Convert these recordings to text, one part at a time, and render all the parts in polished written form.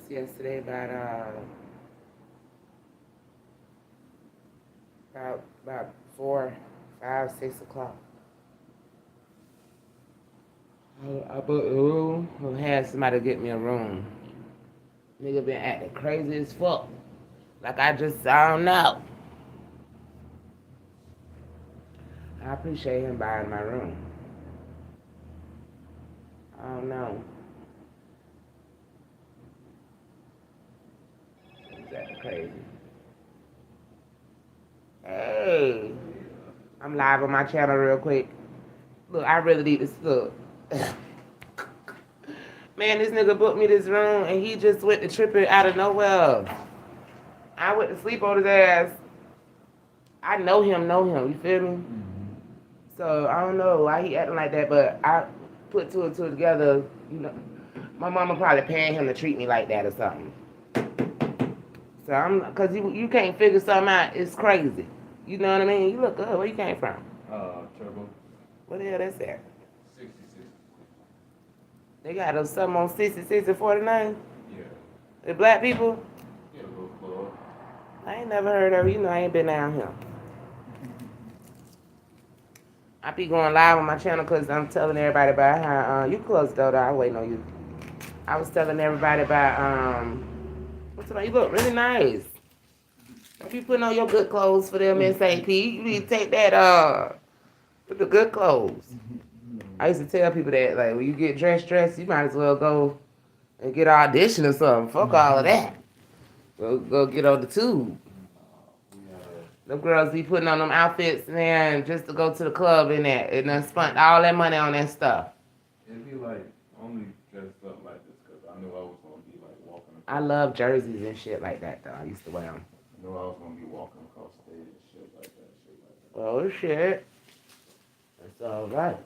was yesterday about 4, 5, 6 o'clock. I booked a room. I had somebody get me a room. Nigga been acting crazy as fuck. Like I don't know. I appreciate him buying my room. I don't know. He's acting crazy. Hey, I'm live on my channel real quick. Look, I really need this. Look. Man, this nigga booked me this room and he just went to tripping out of nowhere. I went to sleep on his ass. I know him, you feel me? So I don't know why he acting like that, but I put two and two together, you know. My mama probably paying him to treat me like that or something. So cause you can't figure something out, it's crazy. You know what I mean? You look good, where you came from? Turbo. What the hell that's at? 66. They got us something on 66 and 49? Yeah. The black people? Yeah, little club. I ain't never heard of it, you know I ain't been down here. I be going live on my channel because I'm telling everybody about how you close though. I waiting on you. I was telling everybody about what's about you look really nice. Don't be putting on your good clothes for them SAP. You need to take that with the good clothes. I used to tell people that like when you get dressed, you might as well go and get an audition or something. Fuck all of that. Go get on the tube. Them girls be putting on them outfits, man, just to go to the club and that, and then spent all that money on that stuff. It'd be like only dressed up like this because I knew I was gonna be like walking I across. love jerseys and shit like that, though. I used to wear them. I knew I was gonna be walking across stage and shit like that, shit like that. Oh, shit. That's all right.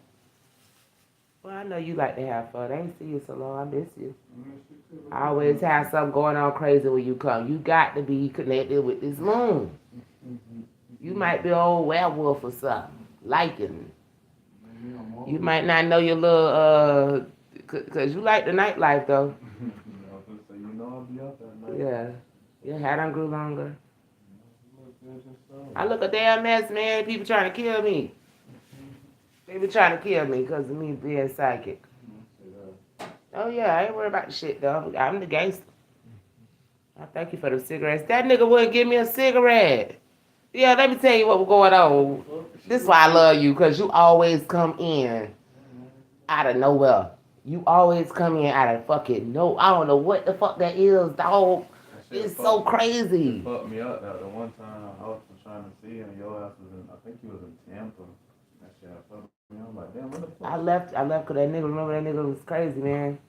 Well, I know you like to have fun. I ain't see you so long. I miss you. I always have something going on crazy when you come. You got to be connected with this moon. You might be old werewolf or something. Liking. You might not know your little, cause you like the nightlife, though. So you know I'll be out that night. Yeah. Your hair done grew longer. Look good yourself. I look a damn mess, man. People trying to kill me. They be trying to kill me because of me being psychic. Oh, yeah, I ain't worried about the shit, though. I'm the gangster. I thank you for the cigarettes. That nigga wouldn't give me a cigarette. Yeah, let me tell you what was going on. This is why I love you, because you always come in out of nowhere. You always come in out of fucking no. I don't know what the fuck that is, dog. It's so crazy. It fucked me up that the one time I was trying to see him, your ass was in, I think he was in Tampa. That shit fucked me. I'm like, damn, what the fuck? I left because that nigga, remember that nigga was crazy, man.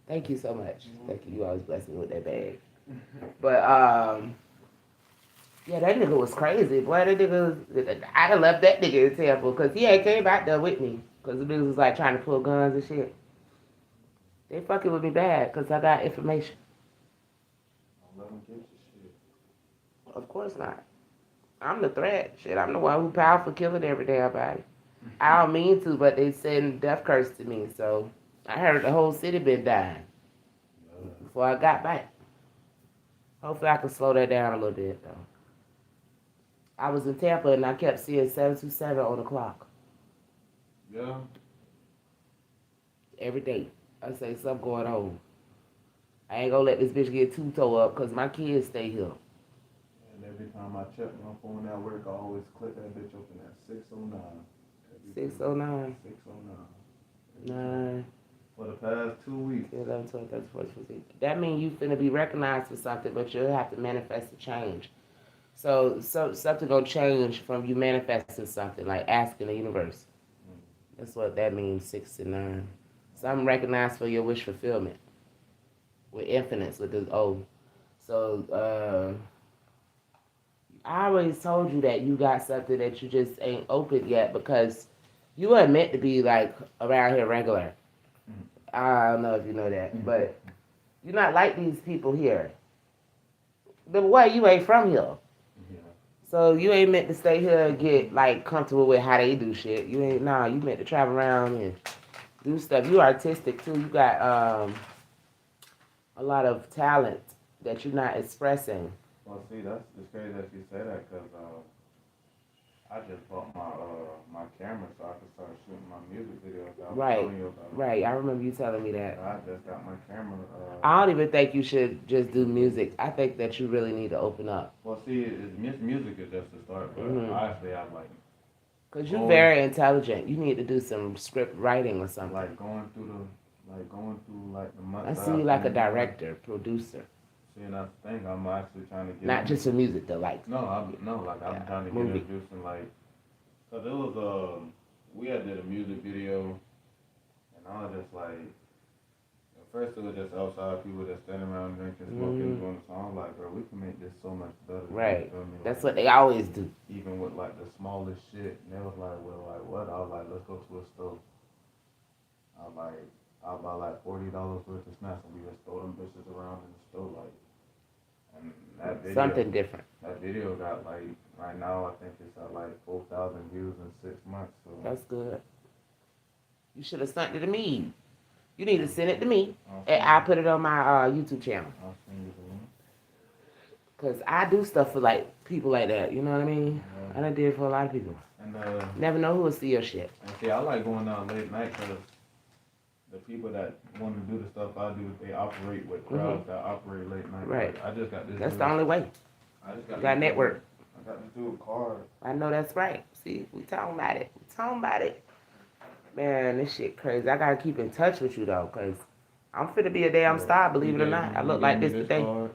Thank you so much. Thank you. You always bless me with that bag. But, yeah, that nigga was crazy. Boy, that nigga, I'd have left that nigga in Tampa because he ain't came out there with me. Because the niggas was like trying to pull guns and shit. They fucking with me bad because I got information. Don't let him get your shit. Of course not. I'm the threat. Shit, I'm the one who powerful killing every damn body. I don't mean to, but they send death curse to me. So I heard the whole city been dying before I got back. Hopefully I can slow that down a little bit though. I was in Tampa and I kept seeing 727 on the clock Yeah. every day. I say something going on. I ain't gonna let this bitch get too tore up because my kids stay here. And every time I check my phone at work, I always click that bitch open at 6:09. 609. 6:09. 9. For the past 2 weeks. 11, 12, 13, 14, 15. That means you finna be recognized for something, but you'll have to manifest a change. So something gonna change from you manifesting something, like asking the universe. That's what that means, 6 to 9. Something recognized for your wish fulfillment. With infinites, with the O. So I always told you that you got something that you just ain't opened yet because you weren't meant to be like around here regular. I don't know if you know that, but you're not like these people here. The way you ain't from here. Yeah. So you ain't meant to stay here and get like comfortable with how they do shit. You ain't you meant to travel around and do stuff. You artistic too. You got a lot of talent that you're not expressing. Well, see, that's it's crazy that you say that because I just bought my camera so I could start shooting my music videos. I was Right, telling you about it. right. I remember you telling me that. So I just got my camera. I don't even think you should just do music. I think that you really need to open up. Well, see, music is just the start, but Mhm. honestly, I like Cause you're going very intelligent. You need to do some script writing or something. like going through like the I months see that you I've like a been doing. director, producer, See, and that's the thing. I'm actually trying to get not in. just for music though. Like, No, like I'm yeah, trying to get movie. introduced in like, cause it was we had did a music video, and I was just like, at first it was just outside people just standing around drinking, smoking, Mm, doing the song. I'm like, bro, we can make this so much better. You right. feel me? That's Like, what they always do. even with like the smallest shit, and they was like, well, like what? I was like, let's go to a store. I was like, I'll buy like $40 worth of snacks, and we just throw them bitches around in the store, like. And Something different. that video got like right now I think it's at like 4,000 views in 6 months. So That's good. You should have sent it to me. You need to send it to me, I'll and send I'll you, put it on my YouTube channel. I'll send you the link. Cause I do stuff for like people like that. You know what I mean? Yeah. I done did it for a lot of people. And Never know who will see your shit. see, I like going out late night because the people that want to do the stuff I do, they operate with crowds that operate late night. Right. Like, I just got this. That's the only way. I just You got got this network. I got this dude card. I know that's right. See, we talking about it. We talking about it. Man, this shit crazy. I gotta keep in touch with you though, cause I'm finna be a damn star. Believe it or not, I look like this today. Card.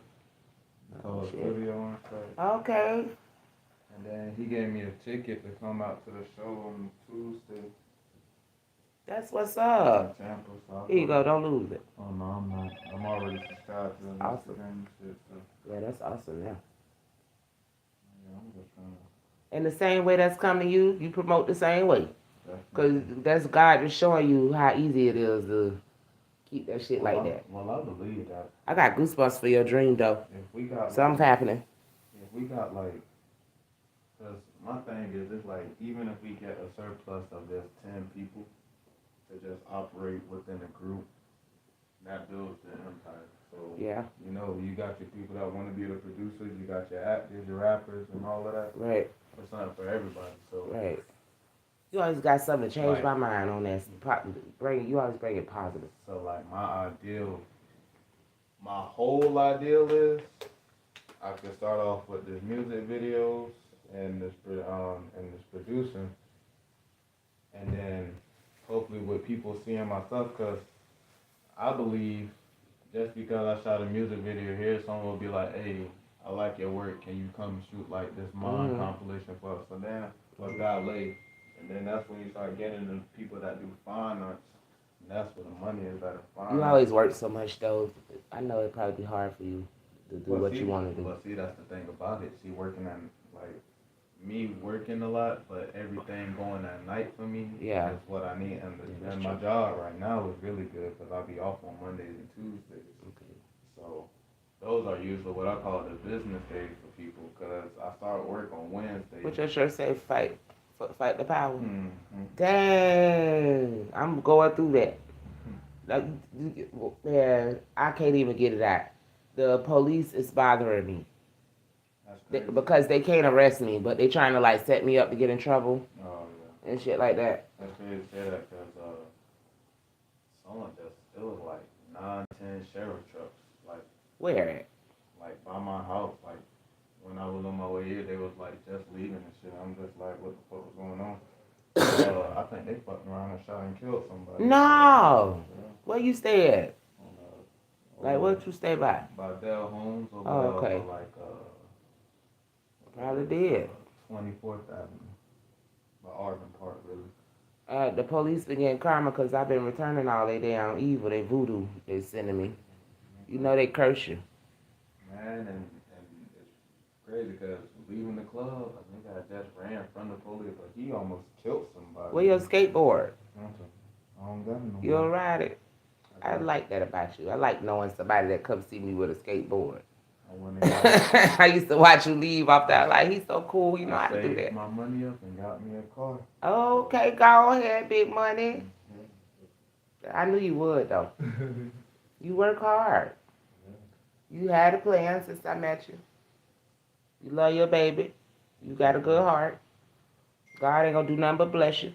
Oh, shit. Studio on site. Okay. And then he gave me a ticket to come out to the show on Tuesday That's what's in up. Tampa. So Here you go. Don't lose it. Oh no, I'm not. I'm already subscribed to the Awesome. Instagram and shit. So Yeah, that's awesome. Yeah. yeah, I'm just trying to. And the same way that's come to you, you promote the same way. Cause Definitely. that's God just showing you how easy it is to keep that shit like that. Well, I believe that I got goosebumps for your dream though. if we got Something's happening. if we got like, cause my thing is it's like even if we get a surplus of just 10 people to just operate within a group, that builds the empire. So Yeah. you know, you got your people that want to be the producers, you got your actors, your rappers, and all of that. Right. It's not for everybody. So Right. You always got something to change Right. my mind on that. You always bring it positive. So like my whole ideal is I could start off with this music videos and this producing, and then hopefully with people seeing my stuff, cause I believe just because I shot a music video here, someone will be like, hey, I like your work, can you come shoot like this Mhm. compilation for us? So then for ballet, and then that's when you start getting the people that do fine arts. And that's where the money is at. Fine You arts. always work so much though. I know it'd probably be hard for you to do what you want to do. But see, that's the thing about it. See, working at like me working a lot, but everything going at night for me Yeah. is what I need. And, Yeah, that's and my true. job right now is really good because I'll be off on Mondays and Tuesdays. Okay. So those are usually what I call the business days for people because I start work on Wednesdays. What your shirt say? Fight the power. Mhm. Dang, I'm going through that. Like, yeah, I can't even get it out. The police is bothering me That's crazy. because they can't arrest me, but they trying to like set me up to get in trouble Oh yeah. and shit like that. That's crazy to say that because someone just it was like 9, 10 sheriff trucks Where at? like by my house. Like when I was on my way here, they was like just leaving and shit. I'm just like, what the fuck was going on? I think they fucking around and shot and killed somebody. No. Yeah. Where you stay at? On, Like, what you stay by? By Dell Homes over Oh, there okay. over like Probably did. 24th Avenue. By Arvin Park, really. The police been getting karma because I've been returning all they damn evil, they voodoo they sending me. You know they curse you. Man, and it's crazy because leaving the club, I think I just ran from the police, but he almost killed somebody. Where your skateboard? I don't got no. You'll ride it. I like that about you. I like knowing somebody that comes see me with a skateboard. I used to watch you leave off that. Like, he's so cool. You know how to do that. My money up and got me a car. Okay, go ahead, big money. I knew you would, though. You work hard. You had a plan since I met you. You love your baby. You got a good heart. God ain't gonna do nothing but bless you.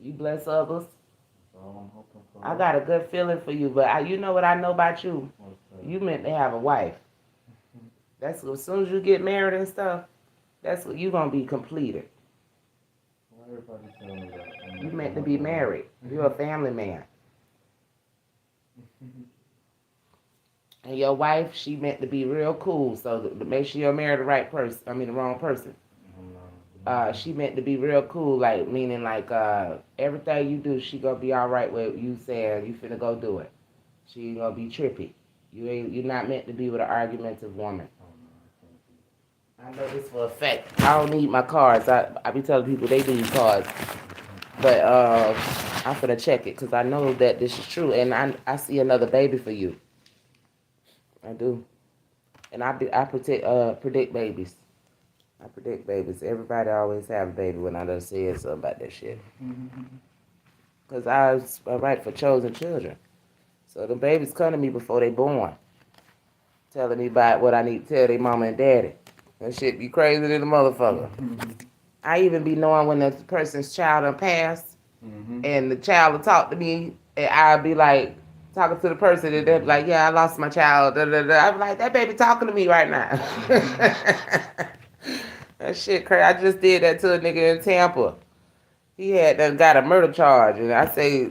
You bless others. That's all I'm hoping for. I got a good feeling for you, but you know what I know about you? What's that? You meant to have a wife. That's as soon as you get married and stuff, that's what you gonna be completed. Why everybody tell me that? You meant to be married. You're a family man. And your wife, she meant to be real cool. So to make sure you're married the right person. I mean the wrong person. She meant to be real cool, like meaning like everything you do, she gonna be all right with you saying you finna go do it. She ain't gonna be trippy. You're not meant to be with an argumentative woman. I know this for a fact. I don't need my cards. I be telling people they need cards, but I'm finna check it because I know that this is true, and I see another baby for you. I do, and I predict babies. I predict babies. Everybody always have a baby when I done said something about that shit. Because I write for chosen children. So the babies come to me before they born. Telling me about what I need to tell their mama and daddy. That shit be crazy than a motherfucker. I even be knowing when the person's child done passed. And the child will talk to me. And I'll be like, talking to the person. And they'll be like, yeah, I lost my child. Da, da, da. I'm like, that baby talking to me right now. That shit crazy. I just did that to a nigga in Tampa. He had got a murder charge, and I say,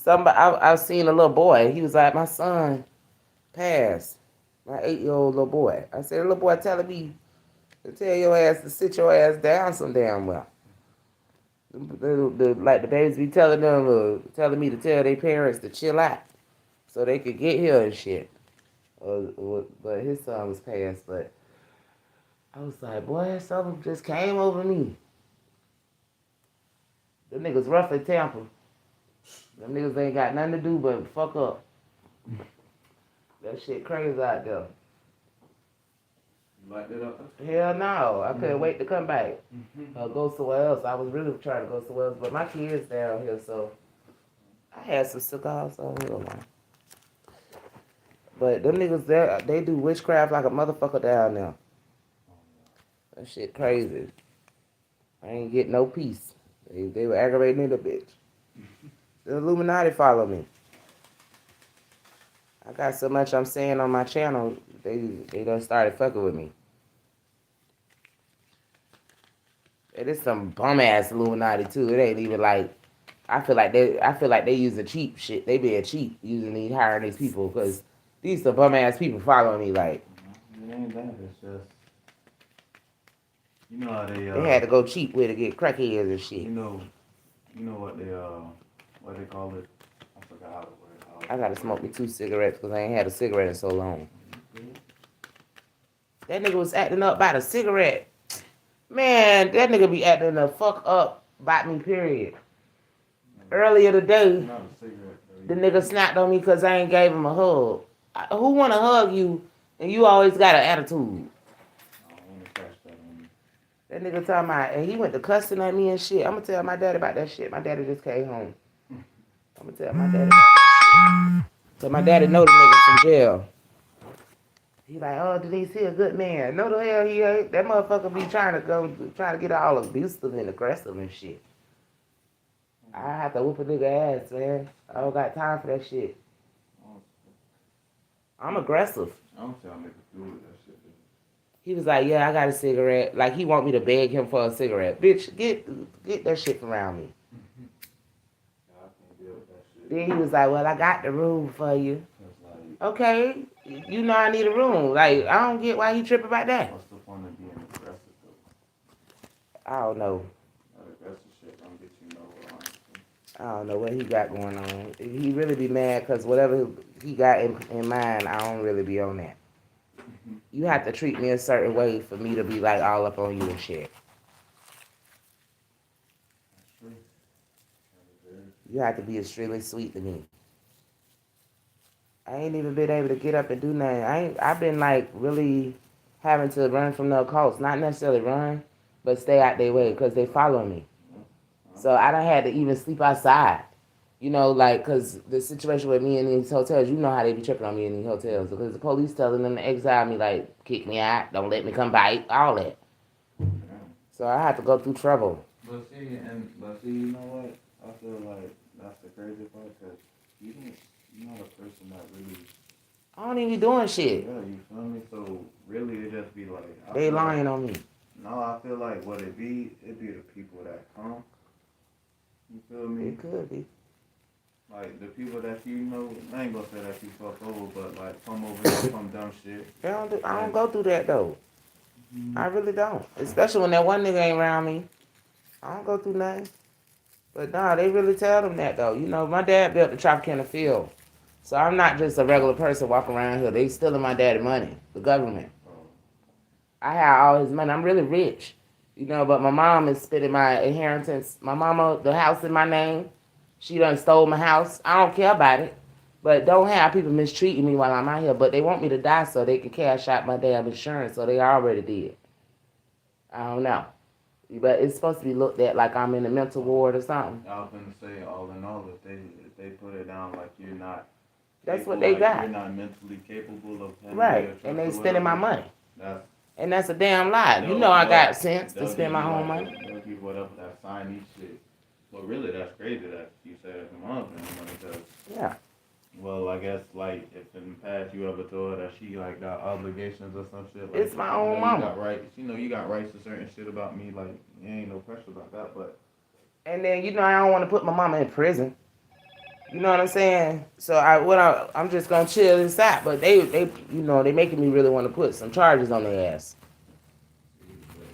I've seen a little boy. He was like, my son passed, my 8-year-old little boy. I said, the little boy telling me to tell your ass to sit your ass down some damn well. Like the babies be telling them, telling me to tell their parents to chill out, so they could get here and shit. But his son was passed, but. I was like, boy, something just came over me. Them niggas rough in Tampa. Them niggas ain't got nothing to do but fuck up. That shit crazy out there. You like that up there? Hell no. I couldn't wait to come back. Go somewhere else. I was really trying to go somewhere else, but my kids down here, so I had some cigars on here. But them niggas there, they do witchcraft like a motherfucker down there. That shit crazy. I ain't get no peace. They were aggravating the bitch. The Illuminati follow me. I got so much I'm saying on my channel, they done started fucking with me. It is some bum ass Illuminati too. It ain't even like I feel like they using cheap shit. They being cheap hiring these people because these some bum ass people following me like. It ain't that. It's just. You know how they had to go cheap with to get crackheads and shit. You know what they call it? I forgot what they call it. I gotta smoke me 2 cigarettes because I ain't had a cigarette in so long. That nigga was acting up by the cigarette. Man, that nigga be acting the fuck up about me, period. Earlier today, the nigga snapped on me because I ain't gave him a hug. Who wanna hug you and you always got an attitude? That nigga talking about, and he went to cussing at me and shit. I'm gonna tell my daddy about that shit. My daddy just came home. I'm gonna tell my daddy about that shit. So my daddy know the nigga from jail. He like, oh, Denise, he a good man. No, the hell he ain't. That motherfucker be trying to get all abusive and aggressive and shit. I have to whoop a nigga ass, man. I don't got time for that shit. I'm aggressive. I don't tell niggas do that shit. He was like, yeah, I got a cigarette. Like, he want me to beg him for a cigarette. Bitch, get that shit from around me. I can't deal with that shit. Then he was like, well, I got the room for you. Okay, you know I need a room. Like, I don't get why he tripping about that. What's the point of being aggressive, though? I don't know. That aggressive shit don't get you nowhere, honestly. I don't know what he got going on. He really be mad because whatever he got in mind, I don't really be on that. You have to treat me a certain way for me to be like all up on you and shit. That's true. You have to be extremely sweet to me. I ain't even been able to get up and do nothing. I've been like really having to run from the occults. Not necessarily run, but stay out their way because they follow me. So I done had to even sleep outside. You know, like, because the situation with me in these hotels, you know how they be tripping on me in these hotels. Because the police telling them to exile me, like, kick me out, don't let me come back, all that. Yeah. So I had to go through trouble. But see, you know what? I feel like that's the crazy part because you're not a person that really. I don't even be doing shit. Yeah, you feel me? So really, it just be like. They lying on me. No, I feel like what it be the people that come. You feel me? It could be. Like the people that you know, I ain't gonna say that you fuck over, but like come over here, some dumb shit. I don't go through that though. Mm-hmm. I really don't. Especially when that one nigga ain't around me. I don't go through nothing. But nah, they really tell them that though. You know, my dad built the Tropicana Field. So I'm not just a regular person walking around here. They stealing my daddy money. The government. I have all his money. I'm really rich. You know, but my mom is spending my inheritance. My mama, the house in my name, she done stole my house. I don't care about it. But don't have people mistreating me while I'm out here. But they want me to die so they can cash out my damn insurance. So they already did. I don't know. But it's supposed to be looked at like I'm in a mental ward or something. I was gonna say, all in all, if they put it down like you're not. That's what they like got. You're not mentally capable of handling Right. your And trust they or spending my whatever, money. That's And that's a damn lie. You know I got sense to they'll spend my give you own like money. they'll give you whatever that sign these shit. But really, that's crazy that you said that your mom spending money because. Yeah. Well, I guess like if in the past you ever told her that she like got obligations or some shit. Like, It's my own you mama. got rights. You know you got rights to certain shit about me. Like, ain't no pressure about that. But And then, you know, I don't want to put my mama in prison. You know what I'm saying? So I'm just gonna chill inside. But they they making me really want to put some charges on their ass.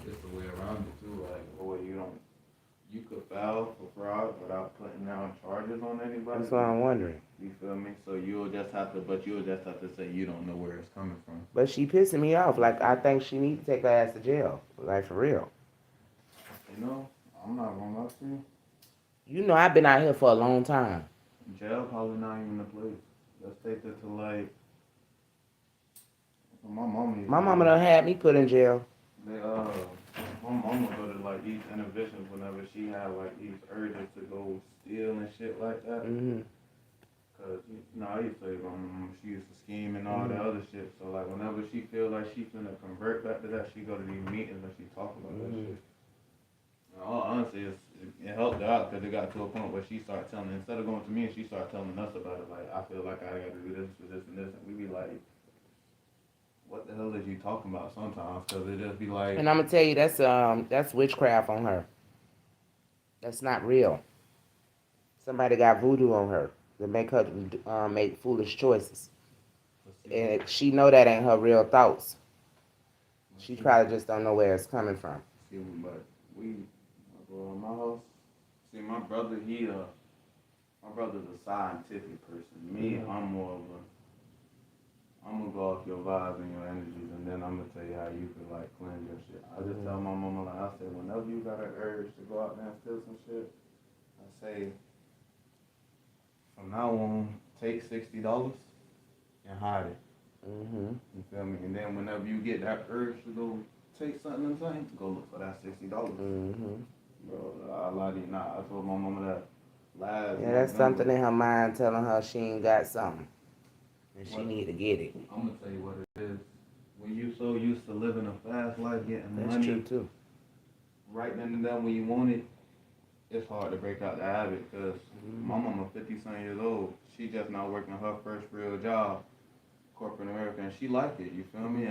it's the way around it too. Like, or you could file for fraud without putting down charges on anybody. That's what I'm wondering. You feel me? So you'll just have to say you don't know where it's coming from. But she pissing me off. Like, I think she needs to take her ass to jail. Like, for real. You know, I'm not gonna lie to you. You know, I've been out here for a long time. Jail probably not even the place. Let's take it to like my mama. My mama done had me put in jail. They my mama go to like these inhibitions whenever she had like these urges to go steal and shit like that. Mm-hmm. Cause I used to say my mama, she used to scheme and all that other shit. So like whenever she feel like she finna convert back to that, she go to these meetings and she talk about that shit. And all honesty, it helped her out because it got to a point where she started telling, instead of going to me, she started telling us about it. Like, I feel like I gotta do this for this and this, and we be like, what the hell is you talking about sometimes? Because it just be like. And I'm gonna tell you, that's witchcraft on her. That's not real. Somebody got voodoo on her to make her make foolish choices, and she know that ain't her real thoughts. She probably just don't know where it's coming from. See, but my house. See, my brother's a scientific person. Me, I'm gonna go off your vibes and your energies, and then I'm gonna tell you how you can like cleanse your shit. I just tell my mama, like I say, whenever you got an urge to go out there and steal some shit, I say, from now on, take $60 and hide it. You feel me? And then whenever you get that urge to go take something, go look for that $60. Bro, I lie to you not. I told my mama that last. Yeah, that's something in her mind telling her she ain't got something. And she need to get it. I'm gonna tell you what it is. When you so used to living a fast life, getting That's money, true too. right then and there when you want it, it's hard to break out the habit. Cause my mama 50-something years old. She just now working her first real job, corporate America, and she liked it. You feel me?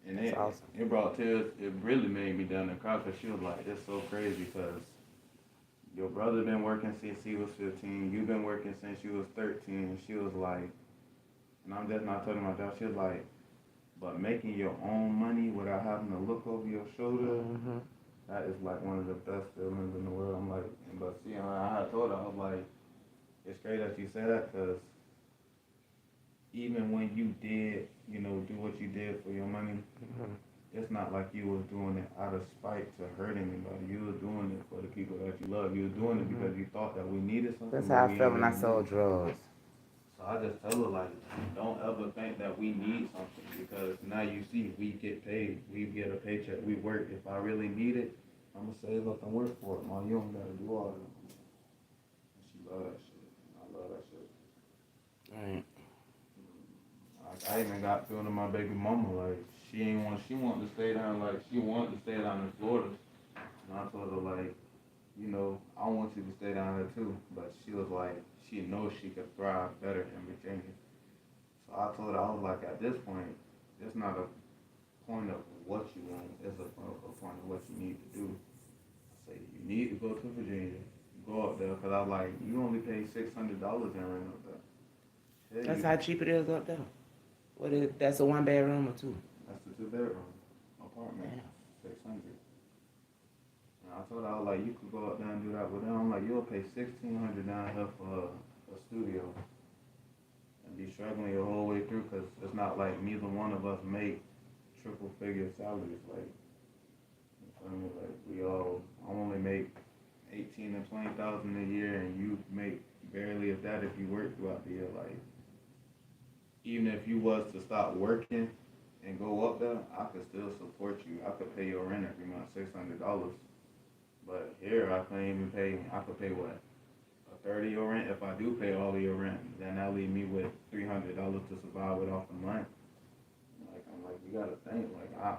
And That's awesome. It brought tears. It really made me down the cry because she was like, "It's so crazy because your brother been working since he was 15. You've been working since you was 13." And she was like, and I'm just not telling my job. She was like, but making your own money without having to look over your shoulder, that is like one of the best feelings in the world. I'm like, but see, I had told her, I was like, it's great that you say that because even when you did, do what you did for your money, it's not like you was doing it out of spite to hurt anybody. You was doing it for the people that you love. You was doing it because you thought that we needed something. That's how I felt when I sold drugs. So I just tell her, like, don't ever think that we need something because now you see we get paid. We get a paycheck. We work. If I really need it, I'm going to save up and work for it. Mom, you don't got to do all that. She got feeling my baby mama. Like she wanted to stay down. Like she wanted to stay down in Florida, and I told her like, you know, I want you to stay down there too. But she was like, she knows she could thrive better in Virginia. So I told her, I was like, at this point, it's not a point of what you want. It's a point of what you need to do. I say you need to go to Virginia. Go up there, cause I was like, you only pay $600 in rent up there. Hell, That's you, how cheap it is up there. That's a 1 bedroom or 2? that's the 2 bedroom apartment. Damn. 600. And I told her, I was like, you could go up there and do that with them. I'm like, you'll pay $1,600 down here for a studio and be struggling your whole way through, cause it's not like neither one of us make triple figure salaries. Like, you feel me? Like I only make 18 and 20,000 a year, and you make barely if that if you work throughout the year. Like, even if you was to stop working and go up there, I could still support you. I could pay your rent every month, $600. But here, I couldn't even pay. I could pay what, a third of your rent. If I do pay all of your rent, then that leave me with $300 to survive with off the month. Like I'm like, you gotta think. Like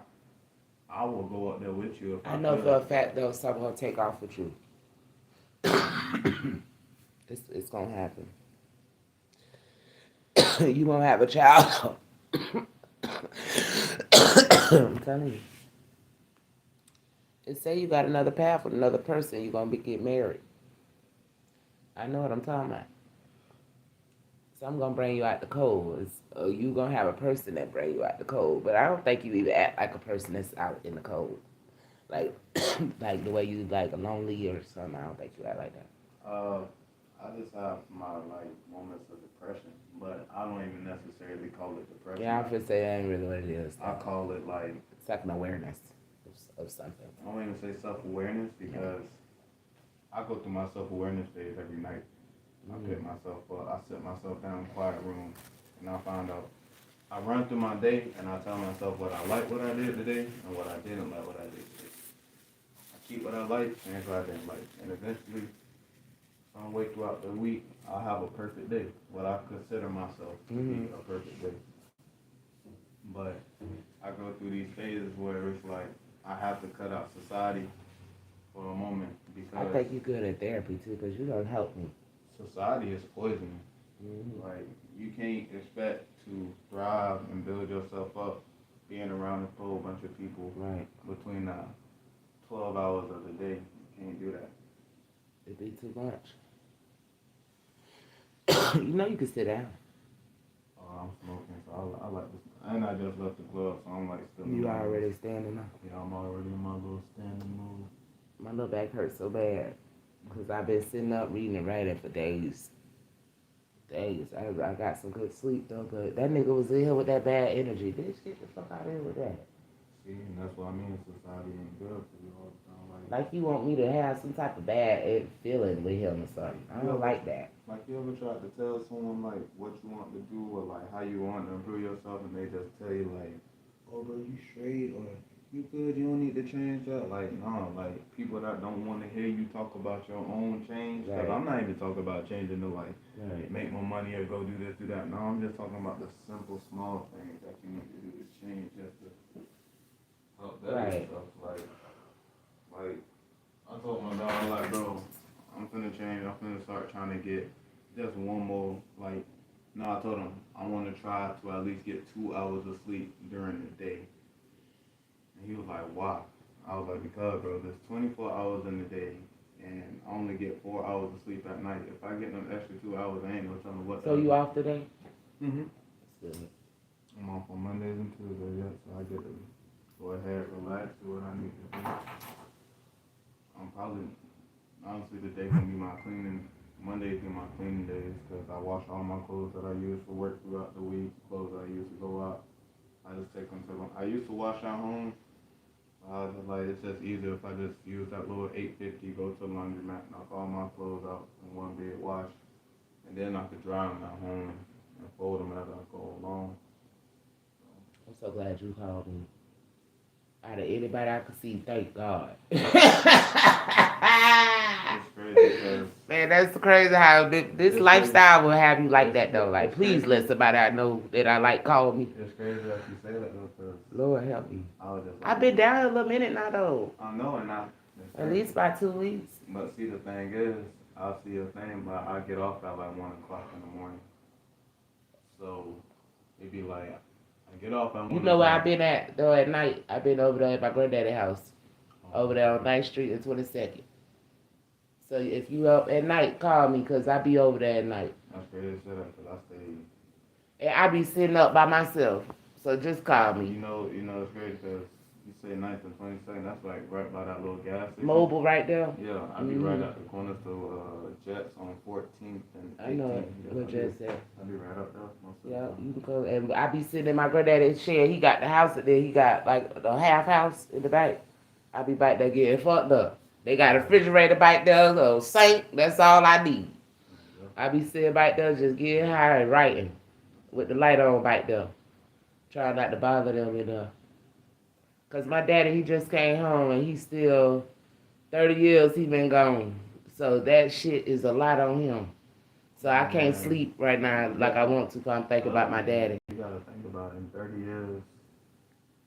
I will go up there with you if I I know could. for a fact though, something gonna take off with you. It's gonna happen. You gonna have a child. I'm telling you. It say you got another path with another person. You gonna get married. I know what I'm talking about. So I'm gonna bring you out the cold. You gonna have a person that bring you out the cold. But I don't think you even act like a person that's out in the cold. Like, like the way you like lonely or something. I don't think you act like that. I just have my like moments of depression, but I don't even necessarily call it depression. Yeah, I'm gonna say that ain't really what it is. I call it like, It's like an awareness of something. I don't even say self-awareness because I go through my self-awareness phase every night. I pick myself up, I sit myself down in a quiet room, and I find out. I run through my day and I tell myself what I like what I did today and what I didn't like what I did today. I keep what I like, change what I didn't like, and eventually, some way throughout the week, I'll have a perfect day. What I consider myself to be a perfect day. But I go through these phases where it's like I have to cut out society for a moment I because think you're good at therapy too, because you don't help me. society is poison. Like you can't expect to thrive and build yourself up being around a whole bunch of people Right. between 12 hours of the day. You can't do that. It'd be too much. You know you can sit down. I'm smoking, so I like this. And I just left the club, so I'm like still. You already standing up. Yeah, I'm already in my little standing move. My little back hurts so bad because I've been sitting up reading and writing for days. I got some good sleep though, but that nigga was in here with that bad energy. Bitch, get the fuck out of here with that. See, and that's what I mean. Society ain't good for you all the time. Like you want me to have some type of bad feeling with him or something. I don't like that. Like you ever tried to tell someone like what you want to do or like how you want to improve yourself, and they just tell you like, "Oh, bro, you straight or you good? You don't need to change that." Like no, like people that don't want to hear you talk about your own change. Cause Right. I'm not even talking about changing to like Right. make more money or go do this, do that. No, I'm just talking about the simple, small things that you need to do to change just to help better Right. yourself. Like I told my dog, I'm like, bro, I'm finna change. I'm finna start trying to get just one more, like, no, I told him, I want to try to at least get 2 hours of sleep during the day. And he was like, why? I was like, because, bro, there's 24 hours in the day, and I only get 4 hours of sleep at night. If I get them extra 2 hours, I ain't no telling what. So you off today? Mm-hmm. That's good. I'm off on Mondays and Tuesdays, yeah, so I get to go ahead, relax, do what I need to do. I'm probably, honestly, today gonna be my cleaning. Mondays be my cleaning days because I wash all my clothes that I use for work throughout the week. Clothes that I use to go out, I just take them to them. I used to wash at home. I was just like, it's just easier if I just use that little 850, go to the laundromat, knock all my clothes out in one big wash, and then I could dry them at home and fold them as I go along. I'm so glad you called me. Out of anybody I could see, thank God. It's crazy because Man, that's crazy how this it's crazy. lifestyle will have you like that It's, though. Like, it's please crazy. let somebody I know that I like call me. It's crazy that you say that though, because Lord help me. I was just I've like, been down here a little minute now though. I know, and I. It's At crazy. least by 2 weeks. But see, the thing is, I'll see a thing, but I get off at like 1 o'clock in the morning. So it'd be like I get off at You 1 know where I've o'clock. been at though at night? I've been over there at my granddaddy's house. Oh, Over there on 9th Street and 22nd. So if you up at night, call me because I be over there at night. that's crazy shit because I stay. And I be sitting up by myself. So just call me. You know, it's great because you say 9th and 22nd. That's like right by that little gas station. Mobile right there. Yeah, I be right at the corner to Jets on 14th and 18th. I know it. Yeah, What Jess said. I be right up there. Most of the Yeah, time. you can go. And I be sitting in my granddaddy's chair. He got the house and then he got like a half house in the back. I be back there getting fucked up. They got a refrigerator back there, a sink. That's all I need. I be sitting back there just getting high and writing with the light on back there. Trying not to bother them enough. Cause my daddy, he just came home and he's still 30 years he been gone. So that shit is a lot on him. So I can't sleep right now like I want to cause I'm thinking about my daddy. You gotta think about it. In 30 years,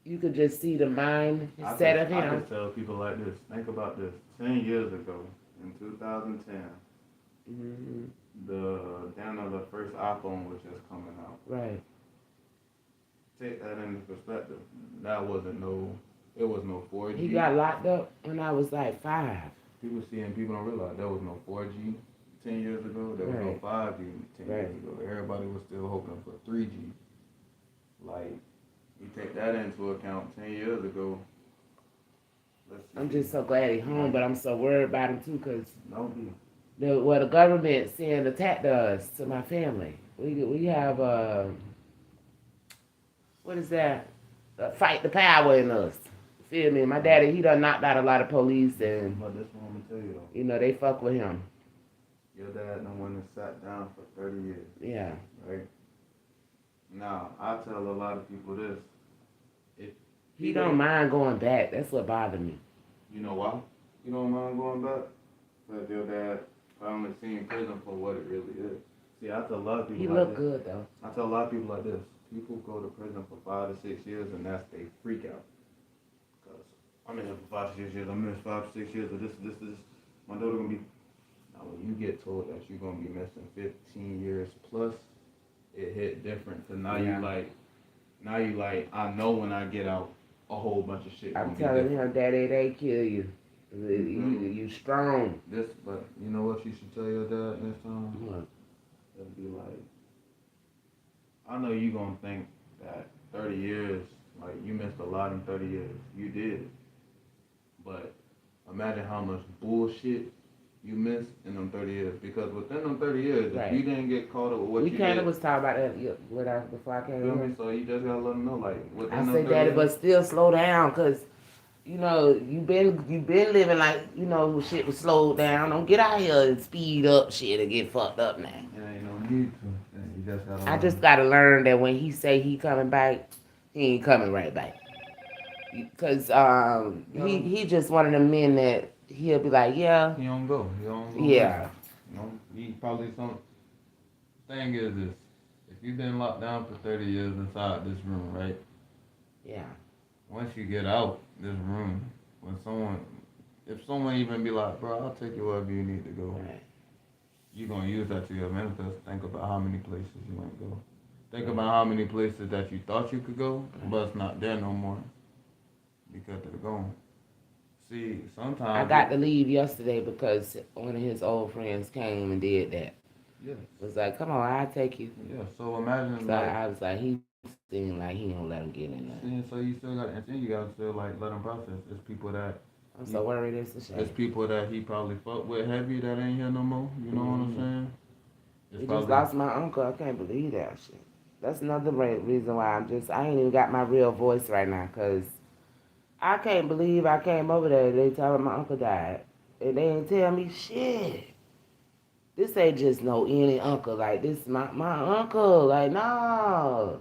You could just see the mind I set could, of I him. could tell people like this. Think about this. 10 years ago, in 2010, Mm-hmm. the first iPhone was just coming out. Right. Take that into perspective. That wasn't no. It was no 4G. He got locked up when I was like 5. People don't realize there was no 4G 10 years ago. There was no Right. 5G 10 years Right. ago. Everybody was still hoping for 3G. Like, you take that into account 10 years ago. I'm just so glad he's home, but I'm so worried about him too, cause Don't be. the government send attack us to my family. We have what is that? Fight the power in us. Feel me? My daddy, he done knocked out a lot of police, and But this one I'm gonna tell you though. you know they fuck with him. Your dad done went and sat down for 30 years, Yeah. right? Now, I tell a lot of people this. If He don't mind going back. That's what bothered me. You know why? You don't mind going back? Because your dad finally seen prison for what it really is. See, I tell a lot of people He like look this. good though. I tell a lot of people like this. People go to prison for 5 to 6 years and that's they freak out. Because I'm in here for 5 to 6 years. I'm in here for 5 to 6 years of this. My daughter gonna be. Now, when you get told that you're gonna be missing 15 years plus, it hit different. Cause now Yeah. you like, I know when I get out, a whole bunch of shit. I'm Gonna be telling different. him, Daddy, they kill you. You strong. But you know what you should tell your dad next time? What? It'll be like, I know you gonna think that 30 years, like you missed a lot in 30 years. You did. But imagine how much bullshit you missed in them 30 years. Because within them 30 years, Right. if you didn't get caught up with what We you kind did, of was talking about that before I came feel here. me? So you just gotta let them know, like, within I them said, 30 Daddy, years, but still slow down, cause you know you been living like shit was slowed down. Don't get out here and speed up shit and get fucked up now. it ain't no need to. You just gotta. I just gotta learn that when he say he coming back, he ain't coming right back. Cause he just one of them men that he'll be like, yeah, He don't go. yeah, You know, he probably some. Thing is this: if you've been locked down for 30 years inside this room, right? yeah. Once you get out this room, if someone even be like, bro, I'll take you wherever you need to go, Right. you gonna use that to your benefit. Think about how many places you ain't go. Think about how many places that you thought you could go, but it's not there no more because they're gone. See, sometimes I got to leave yesterday because one of his old friends came and did that. Yeah. Was like, come on, I'll take you. Yeah. So imagine So like. I was like, he seemed like he don't let him get in there. And so you still got, and then you gotta still like let him process. It's people that, I'm so worried it's a shame. it's people that he probably fucked with heavy that ain't here no more. You know what I'm saying? It's We probably, just lost my uncle. I can't believe that shit. That's another reason why I ain't even got my real voice right now, cause I can't believe I came over there. They tell me my uncle died, and they ain't tell me shit. This ain't just no any uncle. Like this, my uncle. Like no,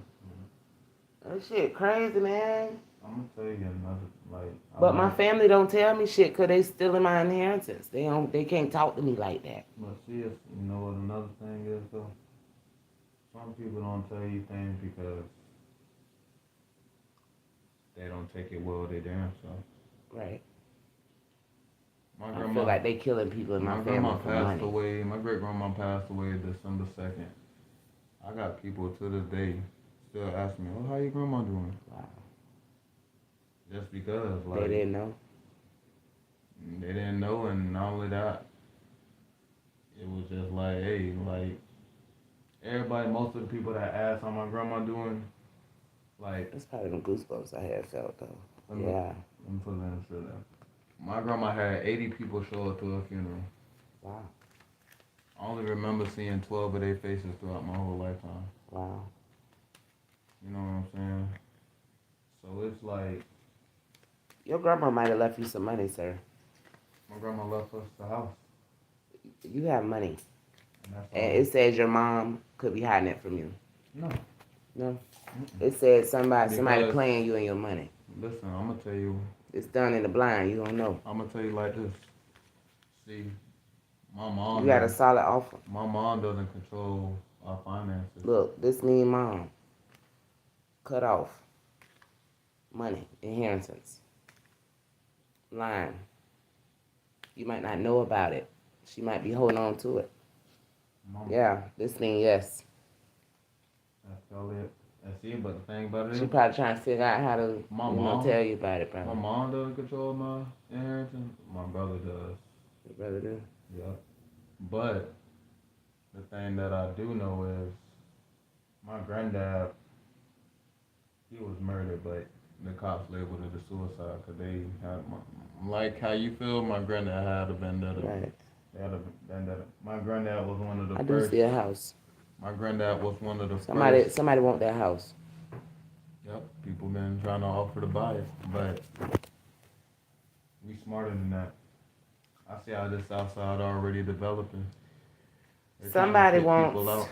that shit crazy, man. I'm gonna tell you another, like, But my family don't tell me shit because they stealing my inheritance. They can't talk to me like that. but see, you know what another thing is though? Some people don't tell you things because they don't take it well they damn self. Right. My I grandma, feel like they killing people in my my family grandma for passed money. away. My great grandma passed away December 2nd. I got people to this day still ask me, "Oh, how your grandma doing?" Wow. Just because, They like, didn't know. they didn't know, and not only that, it was just like, hey, like everybody, most of the people that asked how my grandma doing, like, That's probably the goosebumps I had felt though. let me Yeah. let me put it in shit there. My grandma had 80 people show up to her funeral. Wow. I only remember seeing 12 of their faces throughout my whole lifetime. Wow. You know what I'm saying? So it's like Your grandma might have left you some money, sir. my grandma left us the house, You have money. and that's And all. it says your mom could be hiding it from you. No. No. Mm-mm. It said somebody Because playing you and your money. listen, I'm gonna tell you. It's done in the blind. You don't know. I'm gonna tell you like this. See, my You mom got a doesn't. solid offer. My mom doesn't control our finances. Look, this mean mom. Cut off. Money. Inheritance. Line. You might not know about it. She might be holding on to it. Mom, Yeah, this thing, yes. that's all it. And see, but the thing about it She is, probably trying to figure out how to, my you know, mom, tell you about it, my probably. mom doesn't control my inheritance. My brother does. Your brother do? Yep. But the thing that I do know is my granddad, he was murdered, but the cops labeled it a suicide because they had like how you feel. My granddad had a vendetta. Right. They had a vendetta. My granddad was one of the I do first. see a house. My granddad was one of the Somebody, first. somebody want that house. Yep. People been trying to offer to buy it, but we smarter than that. I see how this outside already developing. They're trying to Somebody kick people wants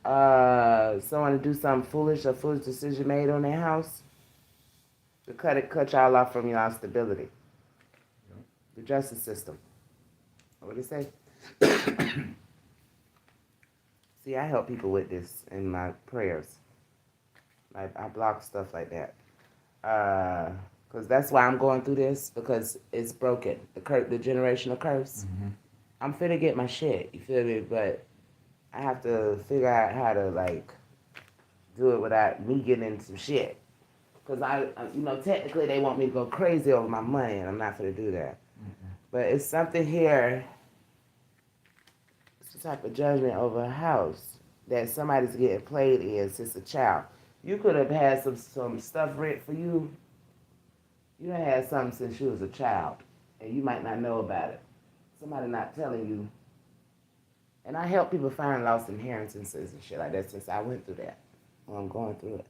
out. someone to do something foolish, a foolish decision made on their house to cut y'all off from y'all stability. Yep. The justice system. What do they say? See, I help people with this in my prayers. I block stuff like that. Because that's why I'm going through this, because it's broken. The generational curse. Mm-hmm. I'm finna get my shit, you feel me? But I have to figure out how to, like, do it without me getting into some shit. Because technically they want me to go crazy over my money, and I'm not gonna do that. Mm-hmm. But it's something here, it's a type of judgment over a house that somebody's getting played in since a child. You could have had some stuff rent for you. You done had something since you was a child, and you might not know about it. Somebody not telling you. And I help people find lost inheritances and shit like that since I went through that. Well, I'm going through it.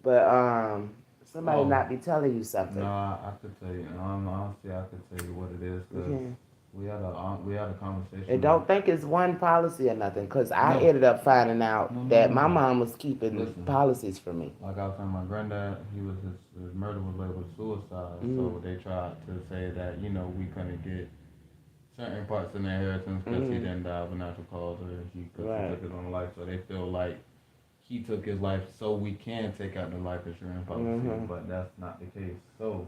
But somebody not be telling you something. No, I could tell you. Honestly, I could tell you what it is because we had a conversation. And don't think it's one policy or nothing, because I No. ended up finding out that my No. mom was keeping Listen. policies for me. Like I was saying, my granddad, his murder was labeled suicide. So they tried to say that we couldn't get certain parts of the inheritance because he didn't die of a natural cause or he took his own life. So they feel like he took his life so we can take out the life insurance policy, but that's not the case. So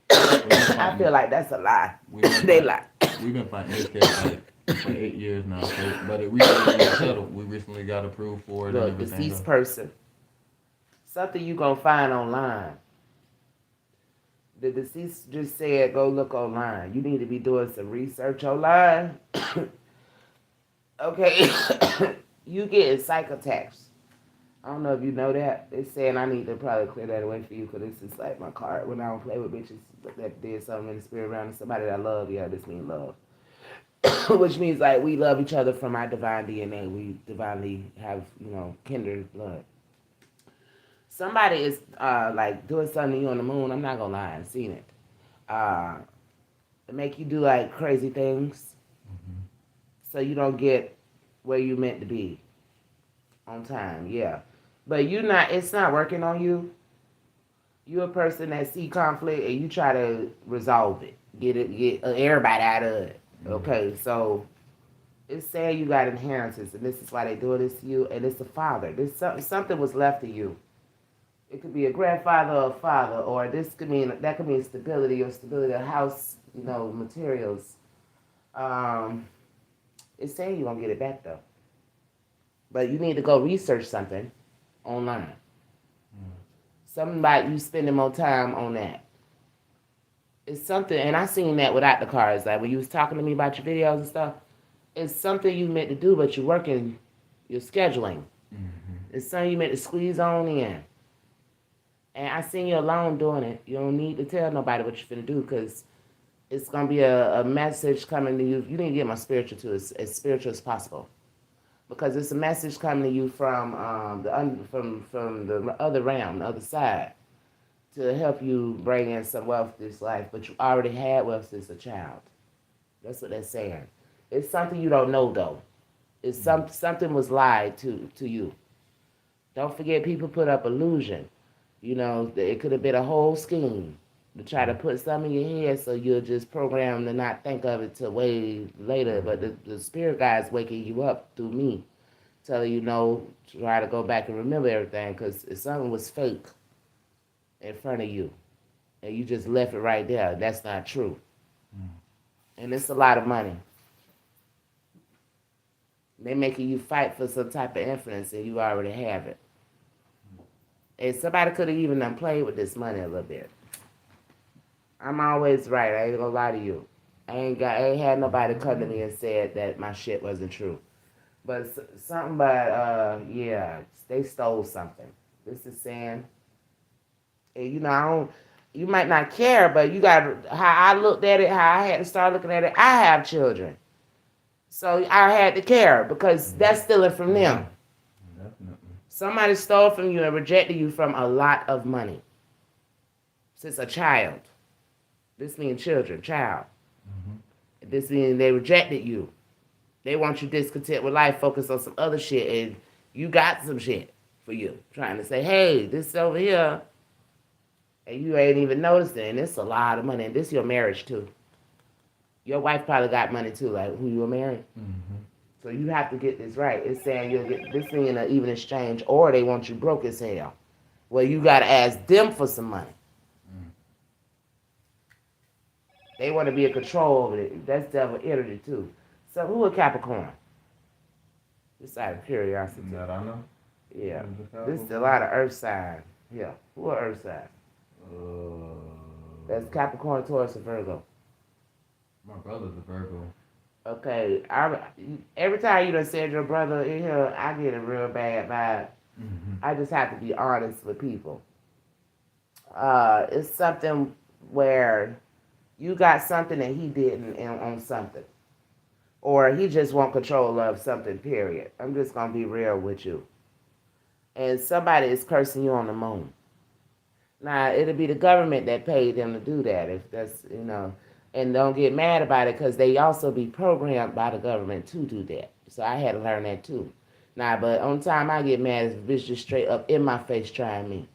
I feel like that's a lie. They lie. We've been fighting this case for 8 years now, but it recently got settled. We recently got approved for it Look, and everything. deceased person. Something you gonna find online. The deceased just said, go look online. You need to be doing some research online. Okay. You getting psych attacks. I don't know if you know that. They're saying I need to probably clear that away for you because this is like my card when I don't play with bitches that did something in the spirit realm. Somebody that I love, yeah, this means love. Which means like we love each other from our divine DNA. We divinely have, kindred blood. Somebody is like doing something to you on the moon. I'm not gonna lie, I've seen it. Make you do like crazy things, so you don't get where you meant to be on time. Yeah, but it's not working on you. You a person that see conflict and you try to resolve it, get everybody out of it. Okay, so it's saying you got inheritance, and this is why they do this to you, and it's the father. This something was left to you. It could be a grandfather or a father, or this could mean that could mean stability or stability of house, materials. Um, it's saying you're gonna get it back though, but you need to go research something online. Something about you spending more time on that. It's something, and I seen that without the cards. Like when you was talking to me about your videos and stuff, it's something you meant to do, but you're working, you're scheduling. It's something you meant to squeeze on in. And I seen you alone doing it. You don't need to tell nobody what you're finna do because it's gonna be a message coming to you. You need to get my spiritual too, as spiritual as possible, because it's a message coming to you from from the other realm, the other side, to help you bring in some wealth this life. But you already had wealth since a child. That's what they're saying. It's something you don't know though. It's something was lied to you. Don't forget, people put up illusion. It could have been a whole scheme to try to put something in your head so you'll just program to not think of it till way later. But the spirit guide's waking you up through me, telling you try to go back and remember everything, because if something was fake in front of you and you just left it right there, that's not true. And it's a lot of money. They're making you fight for some type of influence and you already have it. And somebody could have even done played with this money a little bit. I'm always right. I ain't gonna lie to you. I ain't had nobody come to me and said that my shit wasn't true. But something about yeah, they stole something. This is saying, and I don't. You might not care, but you got how I looked at it. How I had to start looking at it. I have children, so I had to care because that's stealing from them. Somebody stole from you and rejected you from a lot of money. Since a child. This means children, child. This means they rejected you. They want you discontent with life, focus on some other shit, and you got some shit for you. Trying to say, hey, this over here, and you ain't even noticing, and it's a lot of money, and this your marriage too. Your wife probably got money too, like who you were married. So you have to get this right. It's saying you'll get this thing in an even exchange, or they want you broke as hell. Well, you got to ask them for some money. They want to be in control over it. That's devil energy too. So who a Capricorn? Just out of curiosity. That I know. Yeah. This is a lot of earth sign. Yeah. Who are earth sign? That's Capricorn, Taurus, and Virgo. My brother's a Virgo. Okay, every time you done said your brother in here, I get a real bad vibe. I just have to be honest with people. It's something where you got something that he didn't on something. Or he just want control of something, period. I'm just going to be real with you. And somebody is cursing you on the moon. Now, it'll be the government that paid them to do that, if that's, and don't get mad about it because they also be programmed by the government to do that. So I had to learn that too. Now, but on time I get mad if a bitch just straight up in my face trying me.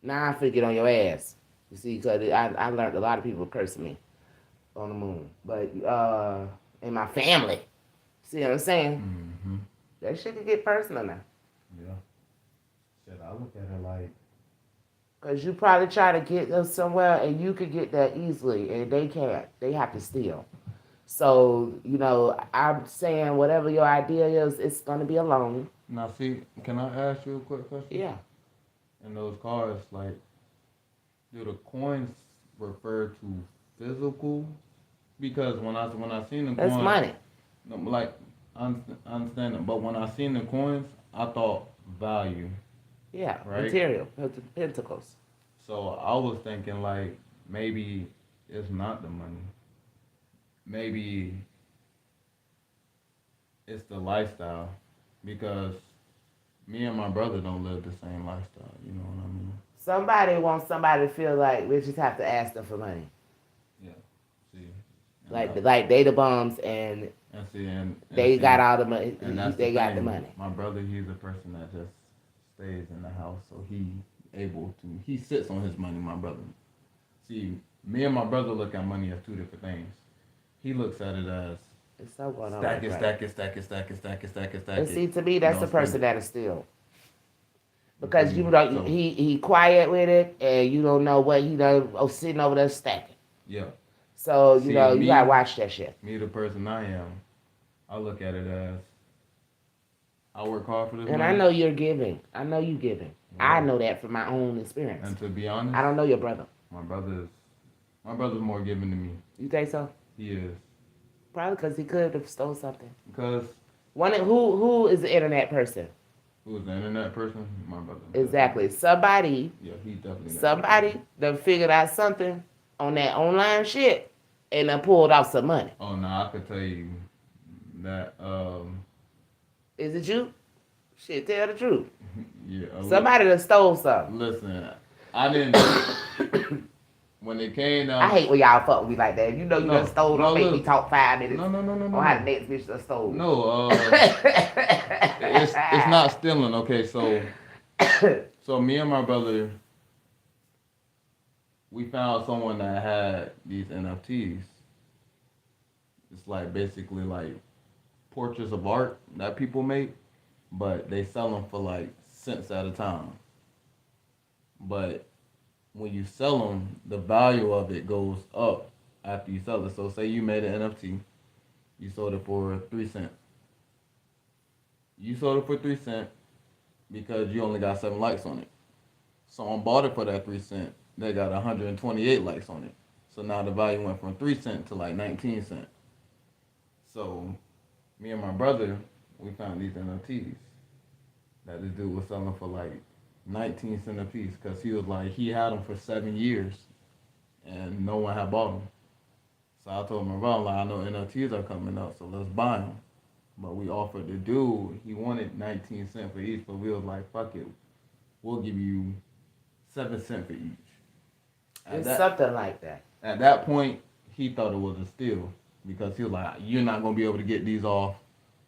Now I finna get on your ass. You see, because I learned a lot of people cursing me on the moon. But in my family. See what I'm saying? That shit can get personal now. Yeah. Shit, I look at it like, because you probably try to get them somewhere and you could get that easily and they can't. They have to steal. So, I'm saying whatever your idea is, it's going to be a loan. now see, can I ask you a quick question? Yeah. In those cards, like, do the coins refer to physical? Because when I seen the That's coins, money. like, I understand it, but when I seen the coins, I thought value. Yeah, right? material, pentacles. So I was thinking like maybe it's not the money. Maybe it's the lifestyle, because me and my brother don't live the same lifestyle. You know what I mean? Somebody wants somebody to feel like we just have to ask them for money. Yeah. See. Like they the bums and they got all the money. They got the money. My brother, he's a person that just stays in the house, so he able to. He sits on his money, my brother. See, me and my brother look at money as two different things. He looks at it as It's so going on. stack it, Right. stack it, stack it, stack it, stack it, stack it, stack And it. see, to me, that's the Don't spend person it. that'll steal. Because you So know he quiet with it, and you don't know what he done sitting over there stacking. yeah. So you See, know you gotta me, watch that shit. me, the person I am, I look at it as I work hard for this And I money. know you're giving. I know you giving. I Yeah. know that from my own experience. And to be I honest, don't know your brother. my brother's more giving to me. You think so? He is. Probably because he could have stole something. Because Who is the internet person? who's the internet person? My brother. Exactly. Somebody Yeah, he definitely. somebody done figured out something on that online shit and done pulled off some money. Oh no, I could tell you that. Is it you? Shit, tell the truth. Yeah. Somebody done stole something. Listen, I didn't. When it came down. I hate when y'all fuck with me like that. You know you No, done stole, don't no, make me look. talk 5 minutes No. on how the next bitch done stole. No. It's not stealing. Okay, so me and my brother, we found someone that had these NFTs. It's like basically like portraits of art that people make, but they sell them for like cents at a time. But when you sell them, the value of it goes up after you sell it. So say you made an NFT, you sold it for 3 cents. You sold it for 3 cents because you only got 7 likes on it. Someone bought it for that 3 cents. They got 128 likes on it. So now the value went from 3 cents to like 19 cents. So me and my brother, we found these NFTs that this dude was selling for like 19 cents a piece because he was like, he had them for 7 years and no one had bought them. So I told my brother, like, I know NFTs are coming up, so let's buy them. But we offered the dude, he wanted 19 cents for each, but we was like, fuck it, we'll give you 7 cents for each. It's something like that. At that point, he thought it was a steal because he was like, you're not going to be able to get these off.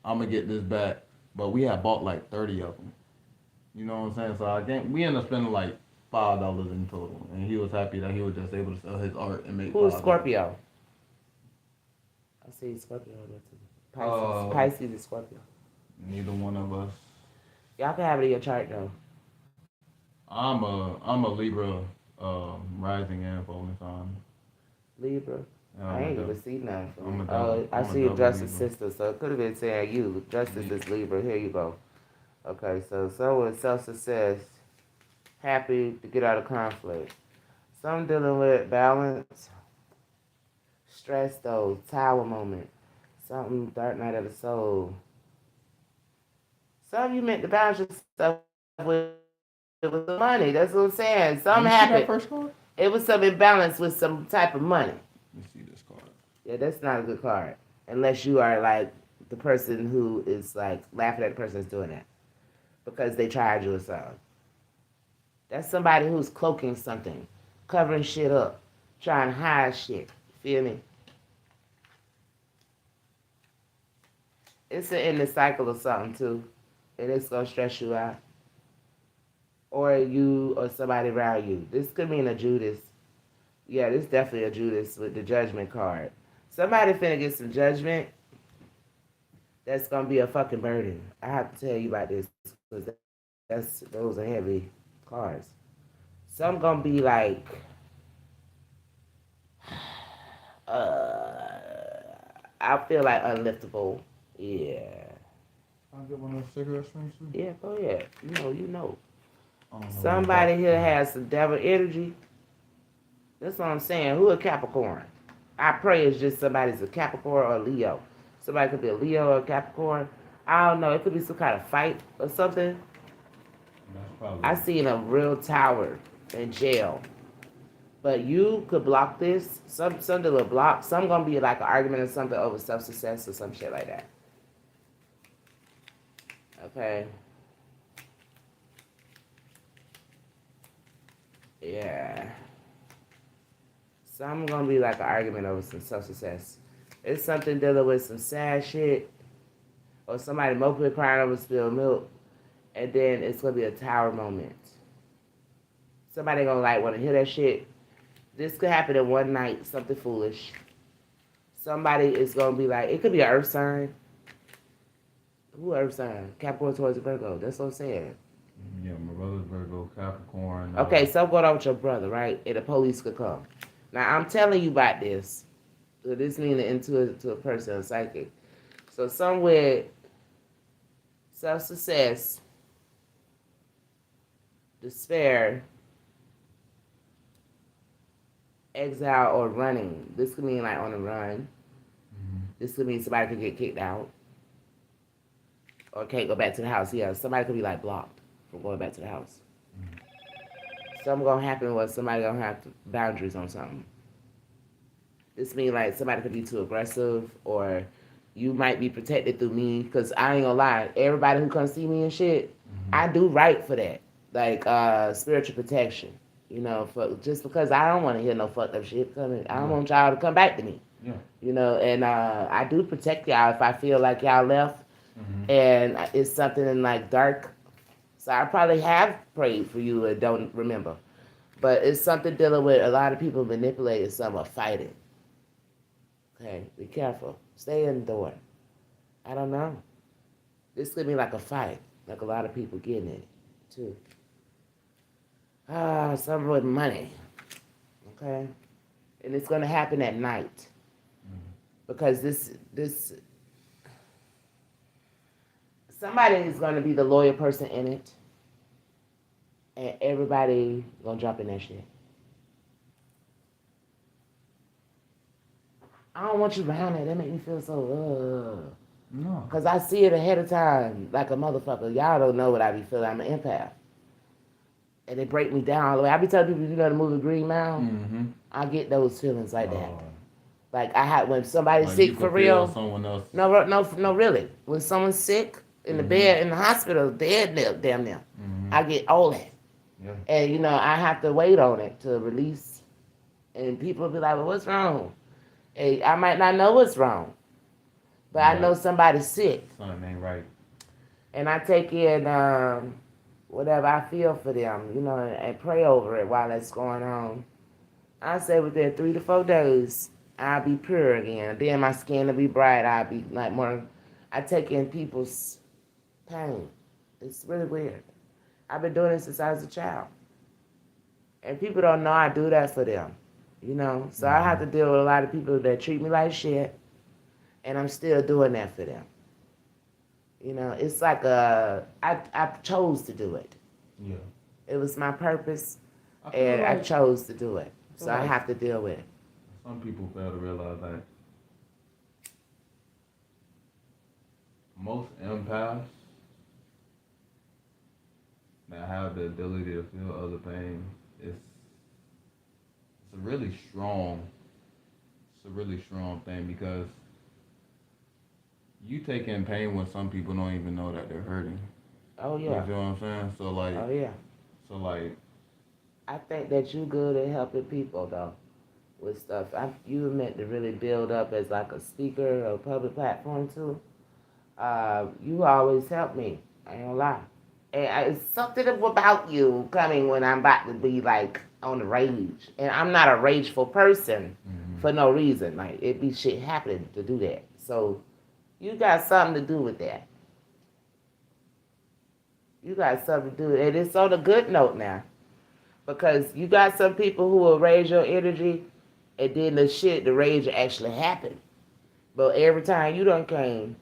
I'm going to get this back. But we had bought like 30 of them. You know what I'm saying? So I think we ended up spending like $5 in total. And he was happy that he was just able to sell his art and make Who's $5. Scorpio? I see Scorpio there too. Pisces is Scorpio. Neither one of us. Y'all can have it in your chart though. I'm a Libra rising and falling sign. Libra. I ain't even see nothing. I'm a Oh, double- I I'm a see double Justice Libra. sister, so it could have been saying you. Justice is Libra. Here you go. Okay, so with self-success, happy to get out of conflict. Some dealing with balance, stress though, tower moment, something dark night of the soul. Some of you meant to balance yourself with the money. That's what I'm saying. Something You see that happened. first card? It was some imbalance with some type of money. Let me see this card. Yeah, that's not a good card. Unless you are like the person who is like laughing at the person that's doing that. Because they tried you or something. That's somebody who's cloaking something, covering shit up, trying to hide shit. Feel me? It's an endless cycle of something too. And it's gonna stress you out. Or you or somebody around you. This could mean a Judas. Yeah, this is definitely a Judas with the judgment card. Somebody finna get some judgment. That's gonna be a fucking burden. I have to tell you about this because those are heavy cards. Some gonna be like, I feel like unliftable. Yeah. I'll get one of those cigarette strings too. Yeah, go ahead. You know. I don't know Somebody here has some devil energy. That's what I'm saying. Who a Capricorn? I pray it's just somebody's a Capricorn or a Leo. Somebody could be a Leo or a Capricorn. I don't know. It could be some kind of fight or something. That's probably. I seen a real tower in jail. But you could block this. Some will block. Some gonna be like an argument or something over self-success or some shit like that. Okay. Yeah. Some gonna be like an argument over some self-success. It's something dealing with some sad shit. Or somebody mostly crying over spilled milk. And then it's gonna be a tower moment. Somebody gonna like want to hear that shit. This could happen in one night, something foolish. Somebody is gonna be like, it could be an earth sign. Who earth sign? Capricorn, Taurus, Virgo. That's what I'm saying. Yeah, my brother's Virgo, Capricorn. Okay, something going on with your brother, right? And the police could come. Now I'm telling you about this. So this means into a person, a psychic. So somewhere, self-success, despair, exile, or running. This could mean like on the run. This could mean somebody could get kicked out or can't go back to the house. Yeah, somebody could be like blocked from going back to the house. Something gonna happen where somebody gonna have boundaries on something. This means like somebody could be too aggressive, or you might be protected through me. Cause I ain't gonna lie, everybody who comes see me and shit, I do right for that. Like spiritual protection. You know, for just because I don't want to hear no fucked up shit coming. I don't want y'all to come back to me. Yeah. You know, and I do protect y'all if I feel like y'all left and it's something in like dark. So I probably have prayed for you and don't remember. But it's something dealing with a lot of people manipulating some or fighting. Okay, be careful. Stay in the door. I don't know. This could be like a fight, like a lot of people getting it too. Something with money. Okay? And it's gonna happen at night. Because this somebody is gonna be the loyal person in it. And everybody gonna jump in that shit. I don't want you around that. That make me feel so No. Cause I see it ahead of time, like a motherfucker. Y'all don't know what I be feeling. I'm an empath. And they break me down all the way. I be telling people, you know the movie Green Mile? I get those feelings like that. Like I had when somebody's like sick for real. Someone else. No, really. When someone's sick in the bed in the hospital, dead damn near. I get all that. Yeah. And you know, I have to wait on it to release. And people will be like, well, what's wrong? Hey, I might not know what's wrong. But I know somebody's sick. Something ain't right. And I take in whatever I feel for them, you know, and pray over it while it's going on. I say within 3 to 4 days, I'll be pure again. Then my skin will be bright. I'll be like more. I take in people's pain. It's really weird. I've been doing this since I was a child. And people don't know I do that for them, you know. So I have to deal with a lot of people that treat me like shit. And I'm still doing that for them. You know, it's like I chose to do it. Yeah. It was my purpose, and I chose to do it. So I have to deal with it. Some people fail to realize that most empaths that have the ability to feel other pain, it's a really strong thing, because you take in pain when some people don't even know that they're hurting. Oh yeah. You know what I'm saying? So like. Oh yeah. So like. I think that you good at helping people though, with stuff. You were meant to really build up as like a speaker or a public platform too. You always help me. I ain't gonna lie. And it's something about you coming when I'm about to be like on the rage, and I'm not a rageful person for no reason. Like it be shit happening to do that. So you got something to do with that. You got something to do with it. And it's on a good note now. Because you got some people who will raise your energy, and then the rage will actually happen. But every time you done came,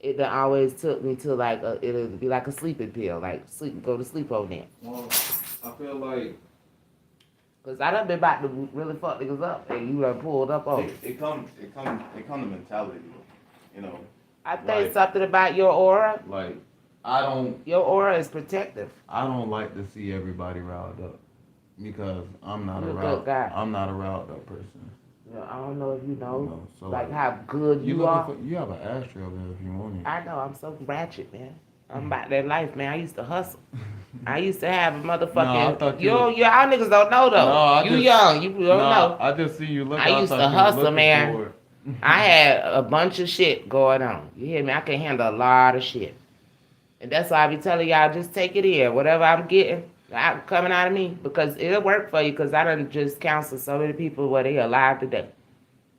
it done always took me to like, it'll be like a sleeping pill. Like, go to sleep on that. Well, I feel like. Because I done been about to really fuck niggas up, and you done pulled up on it. It come to mentality, you know. I think something about your aura. Like, Your aura is protective. I don't like to see everybody riled up, because I'm not You're a good guy. I'm not a riled up person. Yeah, I don't know if you know, So like how good you are. You have an ashtray over there if you want it. I know, I'm so ratchet, man. I'm about that life, man. I used to hustle. I used to have a motherfucking. Y'all niggas don't know though. You young, you don't know. I just see you look. I used to hustle, man. I had a bunch of shit going on. You hear me? I can handle a lot of shit. And that's why I be telling y'all, just take it in. Whatever I'm getting, Coming out of me because it'll work for you. Because I done just counseled so many people where they alive today.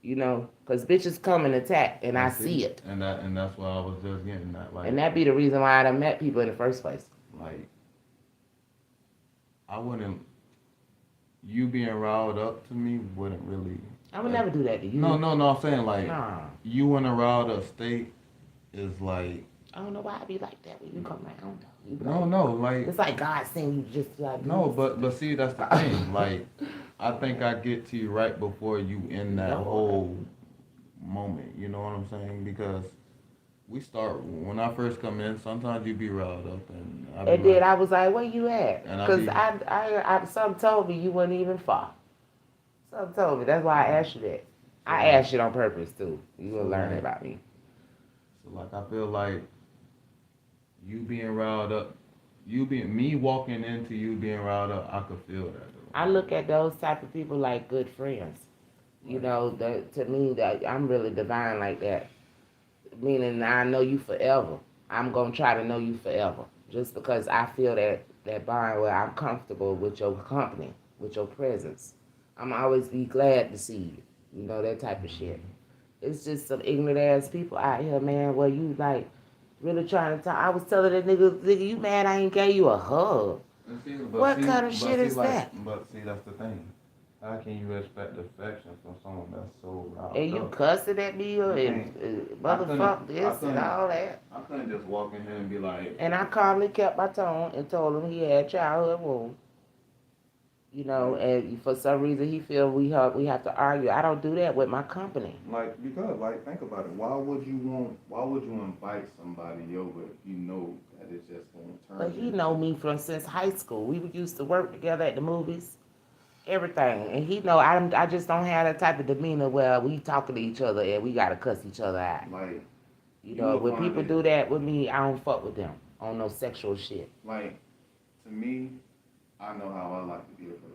You know, because bitches come and attack, and I see it. And that's why I was just getting that. Like, And that be the reason why I done met people in the first place. like, I wouldn't. You being riled up to me wouldn't really. I would never do that to you. No. I'm saying like Nah. you in a riled up state is like. I don't know why I be like that when you come around. You be No, like. It's like God saying you just like. No, but see that's the thing. Like, I think I get to you right before you in that whole moment. You know what I'm saying? Because we start when I first come in. Sometimes you be riled up, and then I was like, "Where you at?" And Because I something told me you wasn't even far. Something told me. That's why I asked you that. I asked you on purpose too. You will learn about me. So like I feel like you being riled up, you being me walking into you being riled up, I could feel that. I look at those type of people like good friends. You know, to me, that I'm really divine like that. Meaning I know you forever. I'm gonna try to know you forever, just because I feel that bond where I'm comfortable with your company, with your presence. I'm always be glad to see you. You know, that type of shit. It's just some ignorant ass people out here, man. Where you like really trying to talk. I was telling that nigga, you mad? I ain't gave you a hug. What kind of shit is that? But see, that's the thing. How can you expect affection from someone that's so riled And you cussing at me and motherfuck this and all that. I couldn't just walk in here and be like. And I calmly kept my tone and told him he had childhood wounds. You know, and for some reason he feel we have to argue. I don't do that with my company. Like, because like think about it. Why would you invite somebody over if you know that it's just gonna turn? But he know me since high school. We used to work together at the movies, everything. And he know I just don't have that type of demeanor where we talking to each other and we gotta cuss each other out. Like, you know, when people do that with me, I don't fuck with them on no sexual shit. Like, to me, I know how I like to be approached.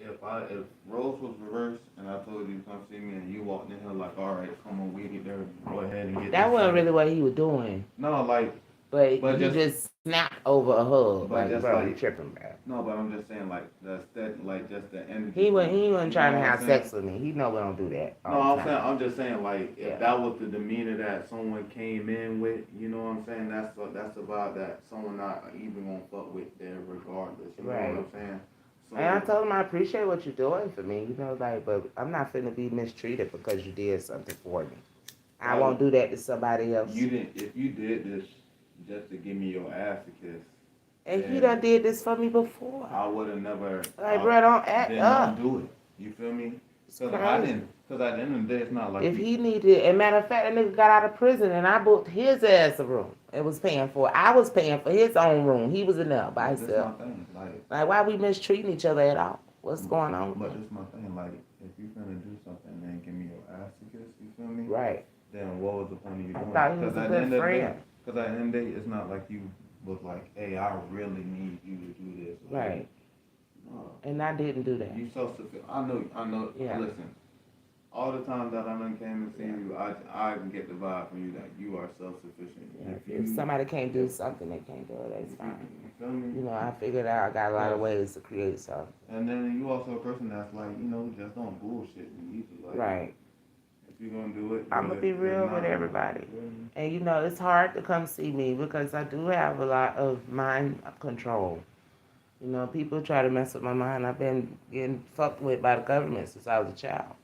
If roles was reversed and I told you to come see me and you walked in here like, all right, come on, we get there, go ahead and get. That wasn't really what he was doing. No, like. But you just snapped over a hug. But like, bro, you tripping, bro. No, but I'm just saying, like, just the energy. He wasn't trying to have sex with me. He know we don't do that. No, I'm just saying, like, if that was the demeanor that someone came in with, you know what I'm saying? That's the vibe that someone not even gonna fuck with there regardless. You know what I'm saying? So, and I told him I appreciate what you're doing for me, you know, like, but I'm not finna be mistreated because you did something for me. I won't do that to somebody else. If you did this just to give me your ass to kiss. And he done did this for me before. I would have never. Like, bro, don't act up. Don't do it. You feel me? Because at the end of the day, it's not like. If he needed, as a matter of fact, that nigga got out of prison and I booked his ass a room. It was paying for it. I was paying for his own room. He was in there by himself. That's my thing. Like, why we mistreating each other at all? What's going on? But this my thing. Like, if you finna do something and then give me your ass to kiss, you feel me? Right. Then what was the point of you doing it? I thought he was a good friend. Because at the end of the day, it's not like you was like, hey, I really need you to do this. Right. No. And I didn't do that. You self-sufficient. I know. Yeah. Listen, all the times that I done came and seen you, I can get the vibe from you that you are self-sufficient. Yeah. If somebody can't do something, they can't do it. That's fine. You feel me? You know, I figured out I got a lot of ways to create something. And then you also a person that's like, just don't bullshit me either. Like, right. If you're gonna do it, I'm gonna be real with everybody. And you know, it's hard to come see me because I do have a lot of mind control. You know, people try to mess with my mind. I've been getting fucked with by the government since I was a child.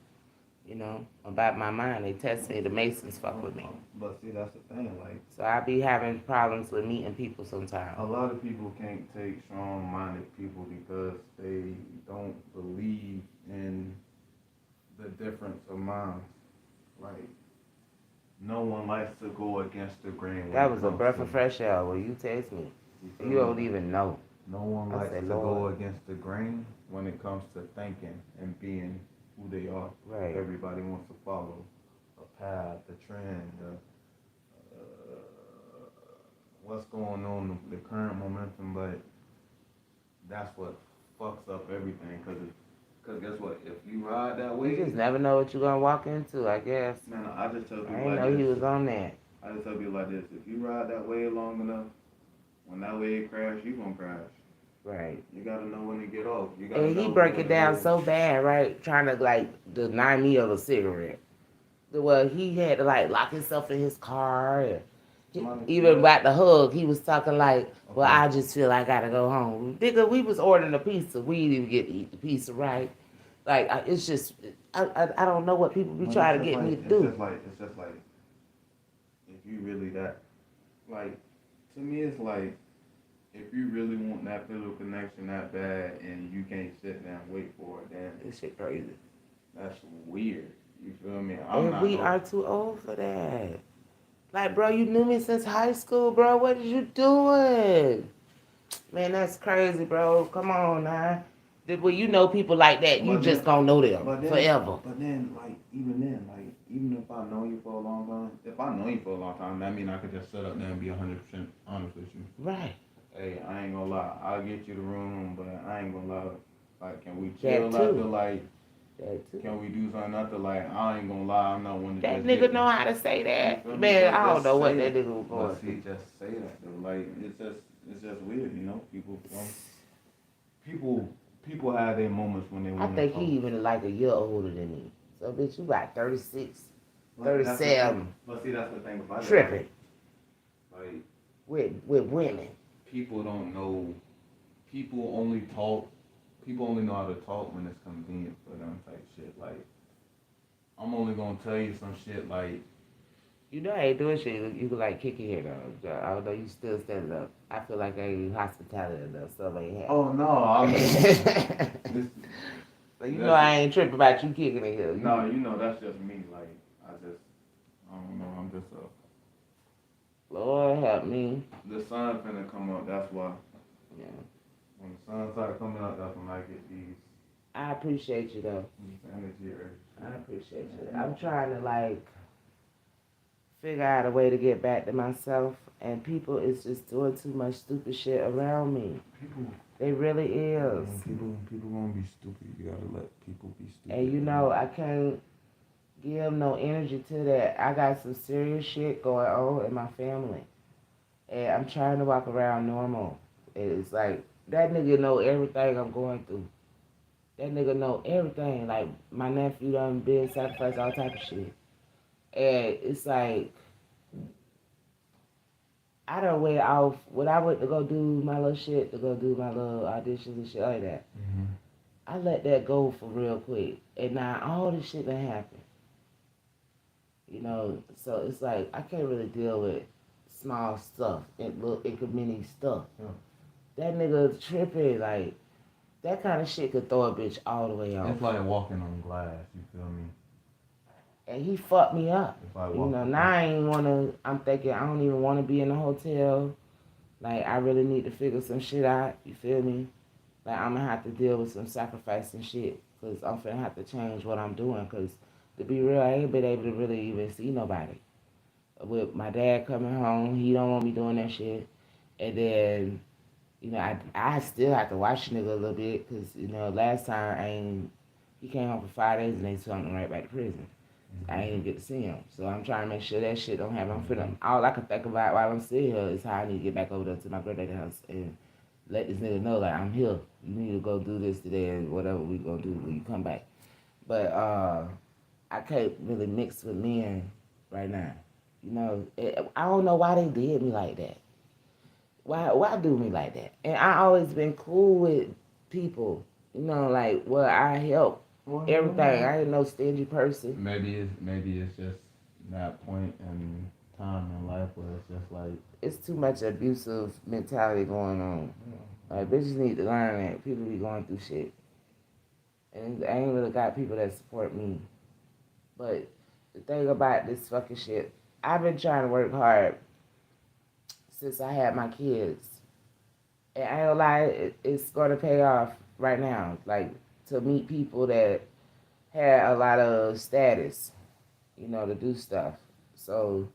You know, about my mind. They test me, the Masons fuck with me. But see, that's the thing, like. So I be having problems with meeting people sometimes. A lot of people can't take strong-minded people because they don't believe in the difference of minds. Like, no one likes to go against the grain. That was a breath of fresh air when you text me. You don't even know. No one likes to go against the grain when it comes to thinking and being who they are. Right. Everybody wants to follow a path, a trend, what's going on, the current momentum, but that's what fucks up everything. Because guess what? If you ride that way... You just never know what you're going to walk into, I guess. Man, I just tell people I didn't know he was on that. I just tell people like this. If you ride that way long enough, when that leg crash, you gonna crash. Right. You gotta know when to get off. You gotta And he know break when it to down move. so bad, right? Trying to like deny me of a cigarette. Well, he had to like lock himself in his car. And even about the hug, he was talking like, "Well, Okay. I just feel I gotta go home." Nigga, we was ordering a pizza. We didn't even get to eat the pizza, right? Like, it's just, I don't know what people be But trying to get me to it's do. just like if you really that like to me it's like if you really want that physical connection that bad and you can't sit there and wait for it, then This shit crazy. that's weird. You feel me? I'm And not we no are too old for that. Like, bro, you knew me since high school, bro. What is you doing? Man, that's crazy, bro. Come on now. Well, you know people like that, you but just then gonna know them but then forever. like even if I know you for a long time, if I know you for a long time, that mean I could just sit up there and be 100% honest with you. Right. Hey, I ain't gonna lie. I'll get you the room, but I ain't gonna lie. Like, can we That chill too. after like? That too. Can we do something after like? I ain't gonna lie. I'm not one to That just nigga get. know how to say You that. feel me? Man, But I don't just know say what that that. nigga was going But see, through. just say that though. Like, it's just weird, you know. People, people have their moments when they I want to think he talk. even like a year older than me. So, bitch, you about 36, But that's the thing. 37, But see, that's the thing about it. tripping Like with women. people don't know. People only talk. People only know how to talk when it's convenient for them type shit. Like I'm only gonna tell you some shit like You know I ain't doing shit. You could like kick your head off. Although you still standing up. I feel like I ain't hospitality enough. So ain't happening. oh no, I mean this So you know I ain't tripping about you kicking it here. no, you know that's just me. Like I don't know, I'm just Lord help me. the sun finna come up, that's why. Yeah. When the sun start coming up, that's when I get I appreciate you though. these energy urges. I appreciate you. I'm trying to like figure out a way to get back to myself, and people is just doing too much stupid shit around me. People They really is. people gonna be stupid. You gotta let people be stupid. And you know I can't give no energy to that. I got some serious shit going on in my family, and I'm trying to walk around normal. It's like that nigga know everything I'm going through. That nigga know everything. Like my nephew done been sacrificed, all type of shit. And it's like I done went off when I went to go do my little shit, to go do my little auditions and shit like that. Mm-hmm. I let that go for real quick. And now all this shit done happened. You know, so it's like I can't really deal with small stuff and little incremental stuff. Yeah. That nigga tripping, like that kind of shit could throw a bitch all the way off. It's like walking on glass, you feel me? And he fucked me up. It's like You know, now I ain't wanna, I'm thinking I don't even wanna be in a hotel. Like I really need to figure some shit out, you feel me? Like I'm gonna have to deal with some sacrifice and shit. Cause I'm finna have to change what I'm doing. Cause to be real, I ain't been able to really even see nobody. With my dad coming home, he don't want me doing that shit. And then, you know, I still have to watch the nigga a little bit. Cause, you know, last time he came home for 5 days and they sent him right back to prison. I ain't even get to see him. So I'm trying to make sure that shit don't happen. I'm finna, all I can think about while I'm still here is how I need to get back over there to my granddad's house and let this nigga know like I'm here. You need to go do this today and whatever we gonna do when you come back. But I can't really mix with men right now. You know, I don't know why they did me like that. Why do me like that? And I always been cool with people. You know, like I help everything. I ain't no stingy person. Maybe it's just that point in time in life where it's just like It's too much abusive mentality going on. Like bitches need to learn that people be going through shit, and I ain't really got people that support me. But the thing about this fucking shit, I've been trying to work hard since I had my kids, and I ain't gonna lie, it's gonna pay off right now. Like to meet people that had a lot of status, you know, to do stuff. So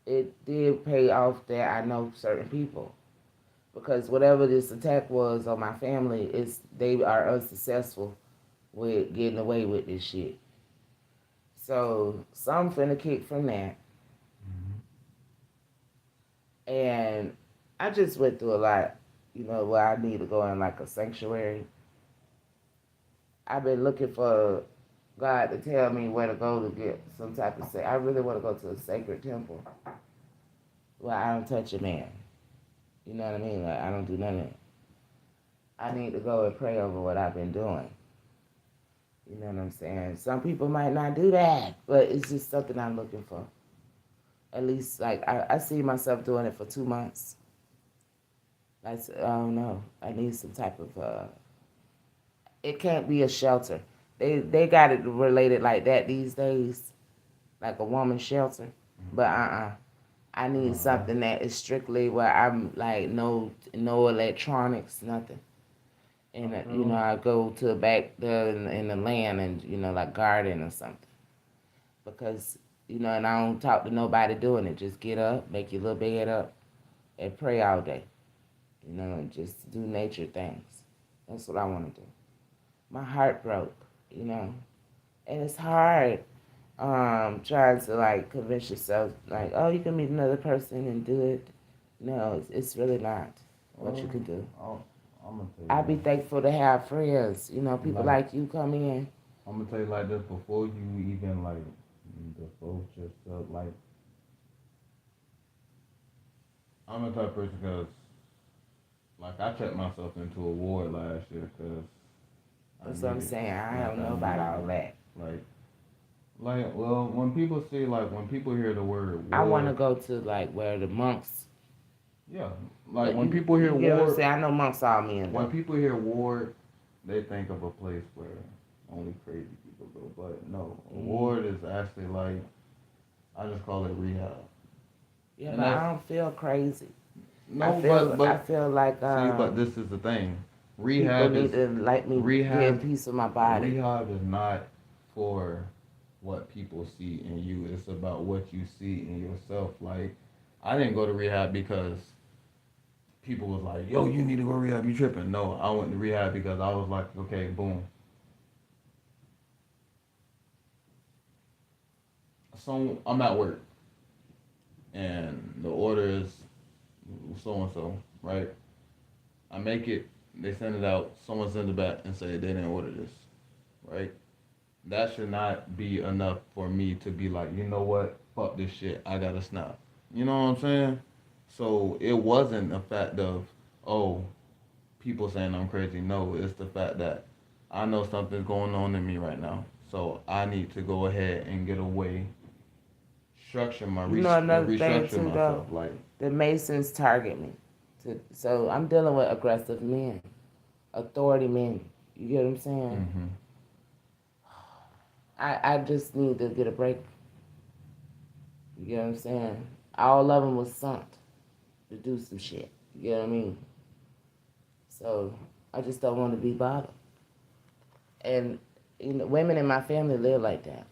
it did pay off that I know certain people. Because whatever this attack was on my family, they are unsuccessful with getting away with this shit. So some finna kick from that. And I I just went through a lot, where I need to go in like a sanctuary. I've been looking for God to tell me where to go to get some type of I really want to go to a sacred temple where I don't touch a man. You know what I mean? Like I don't do nothing. I need to go and pray over what I've been doing. You know what I'm saying? Some people might not do that, but it's just something I'm looking for. At least, like, I see myself doing it for 2 months. I don't know. I need some type of, it can't be a shelter. They got it related like that these days, like a woman's shelter. But I need something that is strictly where I'm like no electronics, nothing. And I go to back there in the land and like garden or something. Because and I don't talk to nobody doing it. Just get up, make your little bed up, and pray all day. And just do nature things. That's what I want to do. My heart broke, and it's hard trying to like convince yourself like, oh, you can meet another person and do it. No, it's really not what you can do. I'm gonna tell you. I be thankful to have friends, people like you come in. I'm gonna tell you like this before you even like devote yourself. Like, I'm the type of person because, like, I checked myself into a ward last year because. That's what I'm saying. I don't know about all that. Well, when people hear the word ward, I want to go to like where the monks. Yeah, like when people hear ward, what I'm saying? I know monks all men. When people hear ward, they think of a place where only crazy people go. But no, a ward is actually like, I just call it rehab. Yeah, and but I don't feel crazy. No, I feel like see, but this is the thing. Rehab people need to like me get peace of my body. Rehab is not for what people see in you. It's about what you see in yourself. Like, I didn't go to rehab because people was like, yo, you need to go to rehab, you tripping. No, I went to rehab because I was like, okay, boom. So I'm at work and the order is so and so, right? I make it, they send it out, someone sends it back and say they didn't order this, right? That should not be enough for me to be like, you know what, fuck this shit, I gotta snap. You know what I'm saying? So it wasn't a fact of, oh, people saying I'm crazy. No, it's the fact that I know something's going on in me right now. So I need to go ahead and get away, structure my another thing too, myself. Though, like the Masons target me. So I'm dealing with aggressive men, authority men. You get what I'm saying? Mm-hmm. I just need to get a break. You get what I'm saying? All of them was sunk to do some shit. You get what I mean? So I just don't want to be bothered. And women in my family live like that.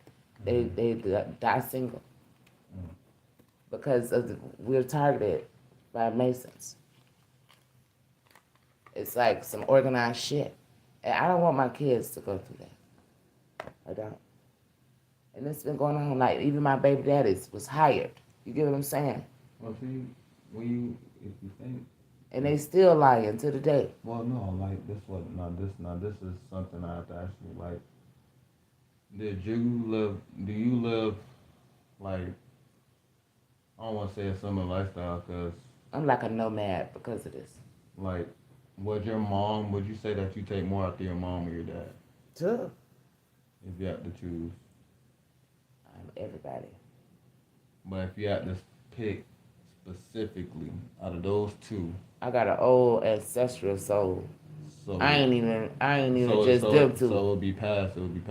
They die single because we're targeted by Masons. It's like some organized shit, and I don't want my kids to go through that. I don't. And it's been going on. Like even my baby daddies was hired. You get what I'm saying? Well, see, if you think. And they still lying to the day. Well, no, like this is something I have to ask you. Like, do you live, like, I don't want to say a similar lifestyle because. I'm like a nomad because of this. Like, would you say that you take more after your mom or your dad? Sure. If you had to choose. Everybody. But if you had to pick specifically out of those two. I got an old ancestral soul. So I ain't even just them two. So it would be passed them.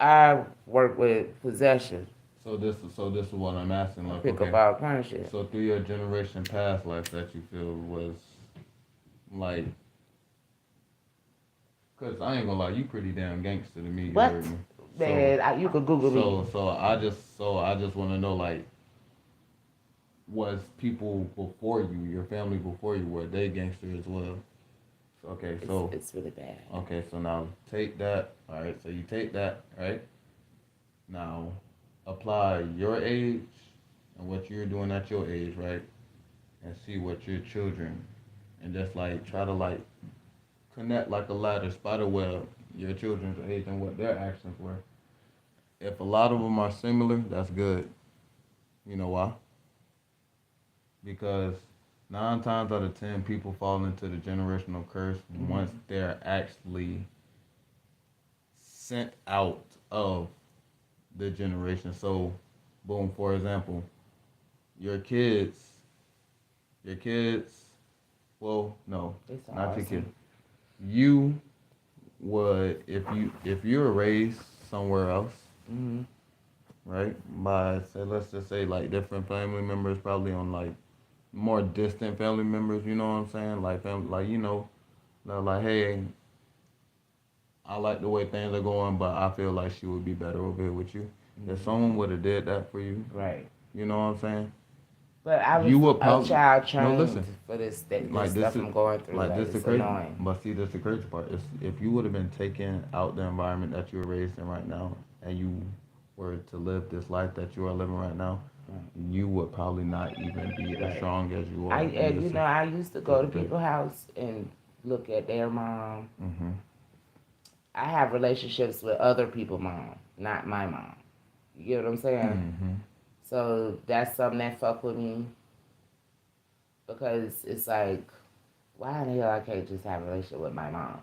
I work with possession. So this is what I'm asking. Like, pick up all kind of shit. So through your generation past life that you feel was like, cause I ain't gonna lie, you pretty damn gangster to me. What? You heard me? Man, you could Google me. So I just want to know, like, was people before you, your family before you, were they gangster as well? Okay, so it's really bad. Okay, so now take that. All right, so you take that, right? Now apply your age and what you're doing at your age, right? and see what your children, and just like try to like connect like a ladder, spider web, your children's age and what their actions were. If a lot of them are similar, that's good. You know why? Because 9 times out of 10 people fall into the generational curse once they're actually sent out of the generation. So, boom, for example, your kids, your kids, well, no, It's not your kids. awesome. You would, if you were raised somewhere else, Hmm. right? By say, let's just say like different family members, probably on like more distant family members. You know what I'm saying? Like family, like they're like, hey, I like the way things are going, but I feel like she would be better over here with you. If someone would have did that for you, Right. you know what I'm saying? But I was You would a probably child no trained listen. for this Like stuff this is I'm going through. like Like this the it's crazy, annoying. but see this the crazy part is if you would have been taken out the environment that you were raised in right now, and you were to live this life that you are living right now, you would probably not even be as Right. strong as you I are in this I used to to go to today. people's house and look at their mom. Mhm. I have relationships with other people's mom, not my mom. You get what I'm saying? Mhm. So that's something that fuck with me because it's like, why in the hell I can't just have a relationship with my mom?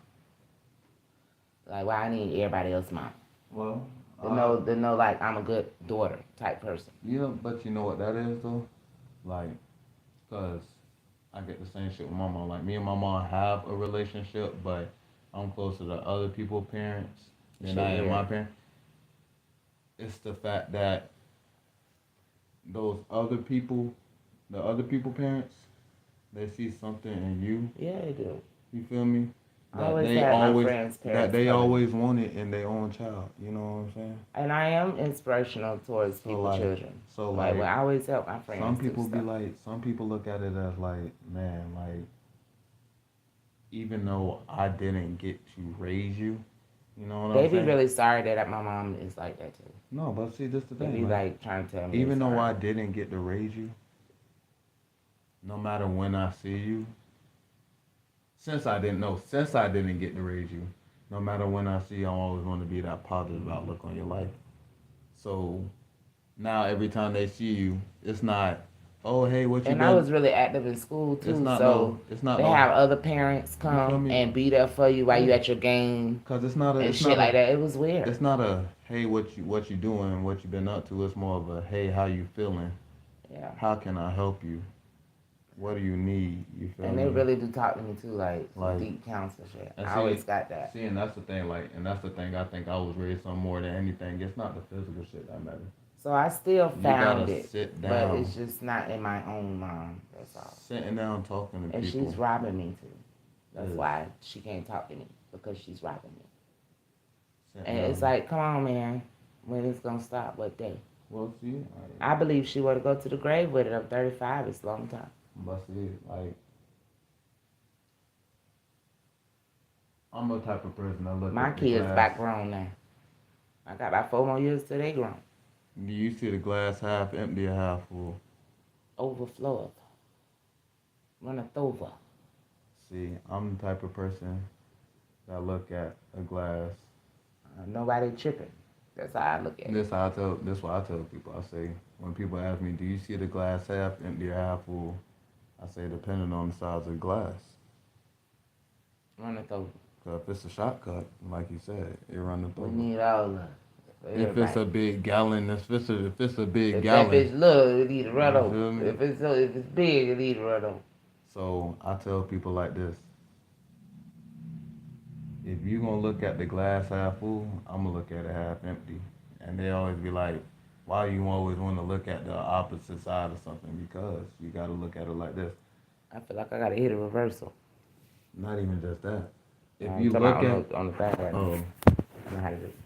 Like, why I need everybody else's mom? Well, To know, like I'm a good daughter type person. yeah, but you know what that is though, like, cause I get the same shit with my mom. Like me and my mom have a relationship, but I'm closer to other people's parents than Shit, I am yeah. my parents. It's the fact that those other people, the other people parents, they see something in you. Yeah, they do. You feel me? I always had my friends' That parents they telling me. always wanted in their own child. You know what I'm saying? And I am inspirational towards So people's like, children. so Like, like, when I always help my some friends do people be stuff. like, some people look at it as like, man, like even though I didn't get to raise you, you know what They I'm be saying? really sorry that my mom is like that too. No, but see, this the They thing, be like, like trying to tell me they even though sorry. I didn't get to raise you, no matter when I see you, since I didn't get to raise you, no matter when I see you, I always want to be that positive outlook on your life. So now every time they see you, it's not, oh hey, what you And I been? was really active in school It's too, not so no, it's not they no. have other parents You feel come me? and be there for you while you Yeah, at your game cause and shit like that. It was it's weird. not a hey, what you doing, what you been up to. It's more of a hey, how you feeling? Yeah. How can I help you? What do you need? You feel And they me? really do talk to me too, like some Like, deep counsel shit. and I always got that. see, and that's the thing. Like, and that's the thing. I think I was raised on more than anything. It's not the physical shit that matters. So I still You found gotta it, sit but down, it's just not in my own mom. That's all. sitting down, talking to And people she's robbing me too. That's is why she can't talk to me because she's robbing me. sitting And it's down. like, come on, man, when it's gonna stop? What day? Well, see, I believe she were to go to the grave with it. I'm 35. It's a long time. but see, like, I'm the type of person that look My at the kids glass. back grown now. I got about 4 more years till they grown. Do you see the glass half empty or half full? Overfloweth. Runneth over. See, I'm the type of person that look at a glass. Nobody tripping. That's how I look at it. This what I tell people. I say when people ask me, "Do you see the glass half empty or half full?" I say depending on the size of the glass. Runneth over. Cause if it's a shortcut, like you said, it runneth We over. need all of it. For If it's everybody. a big gallon, if it's a big If that gallon, bitch little, it need to run you over. feel me? If it's big, it need to run over. So I tell people like this: if you gonna look at the glass half full, I'm gonna look at it half empty. And they always be like, "Why you always want to look at the opposite side of something?" Because you gotta look at it like this. I feel like I gotta hit a reversal. Not even just that. If I'm you talking look about at on the back end. oh, I know how to do it.